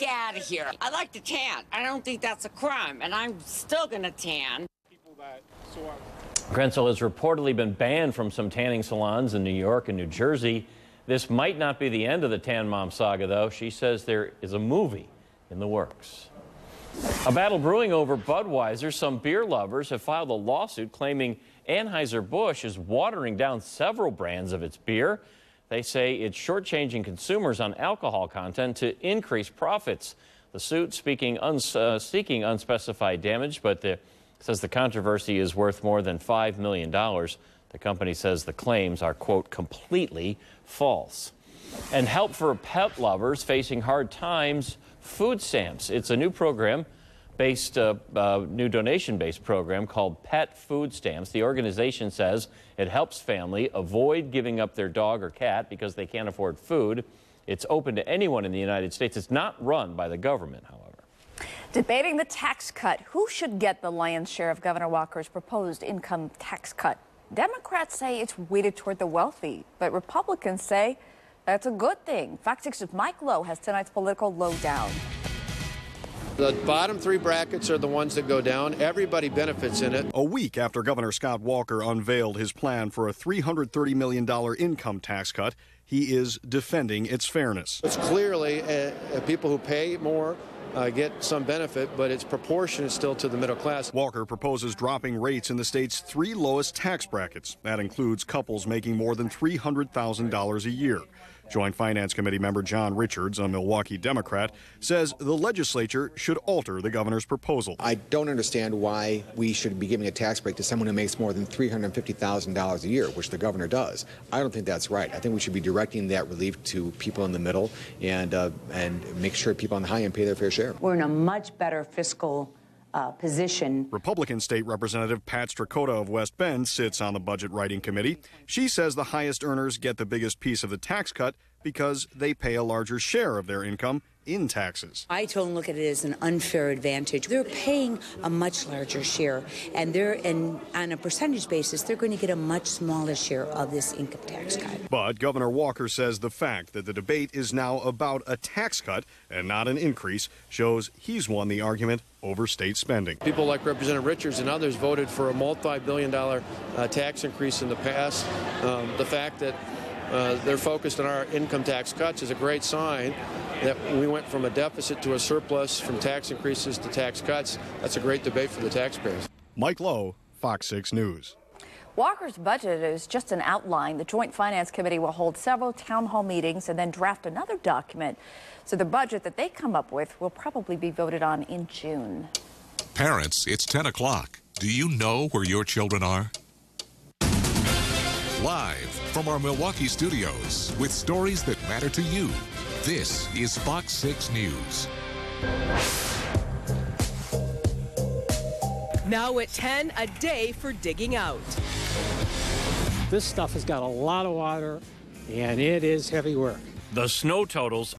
out of here. I like to tan. I don't think that's a crime, and I'm still gonna tan. Krenzel has reportedly been banned from some tanning salons in New York and New Jersey. This might not be the end of the Tan Mom saga, though. She says there is a movie in the works. A battle brewing over Budweiser. Some beer lovers have filed a lawsuit claiming Anheuser-Busch is watering down several brands of its beer. They say it's shortchanging consumers on alcohol content to increase profits. The suit seeking unspecified damage, but says the controversy is worth more than $5 million. The company says the claims are, quote, completely false. And help for pet lovers facing hard times, food stamps. It's a new program new donation-based program called Pet Food Stamps. The organization says it helps family avoid giving up their dog or cat because they can't afford food. It's open to anyone in the United States. It's not run by the government, however. Debating the tax cut. Who should get the lion's share of Governor Walker's proposed income tax cut? Democrats say it's weighted toward the wealthy, but Republicans say that's a good thing. Fox 6's Mike Lowe has tonight's political lowdown. The bottom three brackets are the ones that go down. Everybody benefits in it. A week after Governor Scott Walker unveiled his plan for a $330 million income tax cut, he is defending its fairness. It's clearly people who pay more get some benefit, but it's proportionate still to the middle class. Walker proposes dropping rates in the state's 3 lowest tax brackets. That includes couples making more than $300,000 a year. Joint Finance Committee member John Richards, a Milwaukee Democrat, says the legislature should alter the governor's proposal. I don't understand why we should be giving a tax break to someone who makes more than $350,000 a year, which the governor does. I don't think that's right. I think we should be directing that relief to people in the middle and make sure people on the high end pay their fair share. We're in a much better fiscal position. Republican State Representative Pat Strakota of West Bend sits on the Budget Writing Committee. She says the highest earners get the biggest piece of the tax cut, because they pay a larger share of their income in taxes. I don't look at it as an unfair advantage. They're paying a much larger share, and on a percentage basis, they're going to get a much smaller share of this income tax cut. But Governor Walker says the fact that the debate is now about a tax cut and not an increase shows he's won the argument over state spending. People like Representative Richards and others voted for a multi-billion-dollar tax increase in the past. The fact that they're focused on our income tax cuts is a great sign that we went from a deficit to a surplus, from tax increases to tax cuts. That's a great debate for the taxpayers. Mike Lowe, Fox 6 News. Walker's budget is just an outline. The Joint Finance Committee will hold several town hall meetings and then draft another document. So the budget that they come up with will probably be voted on in June. Parents, it's 10 o'clock. Do you know where your children are? Live from our Milwaukee studios with stories that matter to you, this is Fox 6 News. Now at 10, a day for digging out. This stuff has got a lot of water, and it is heavy work. The snow totals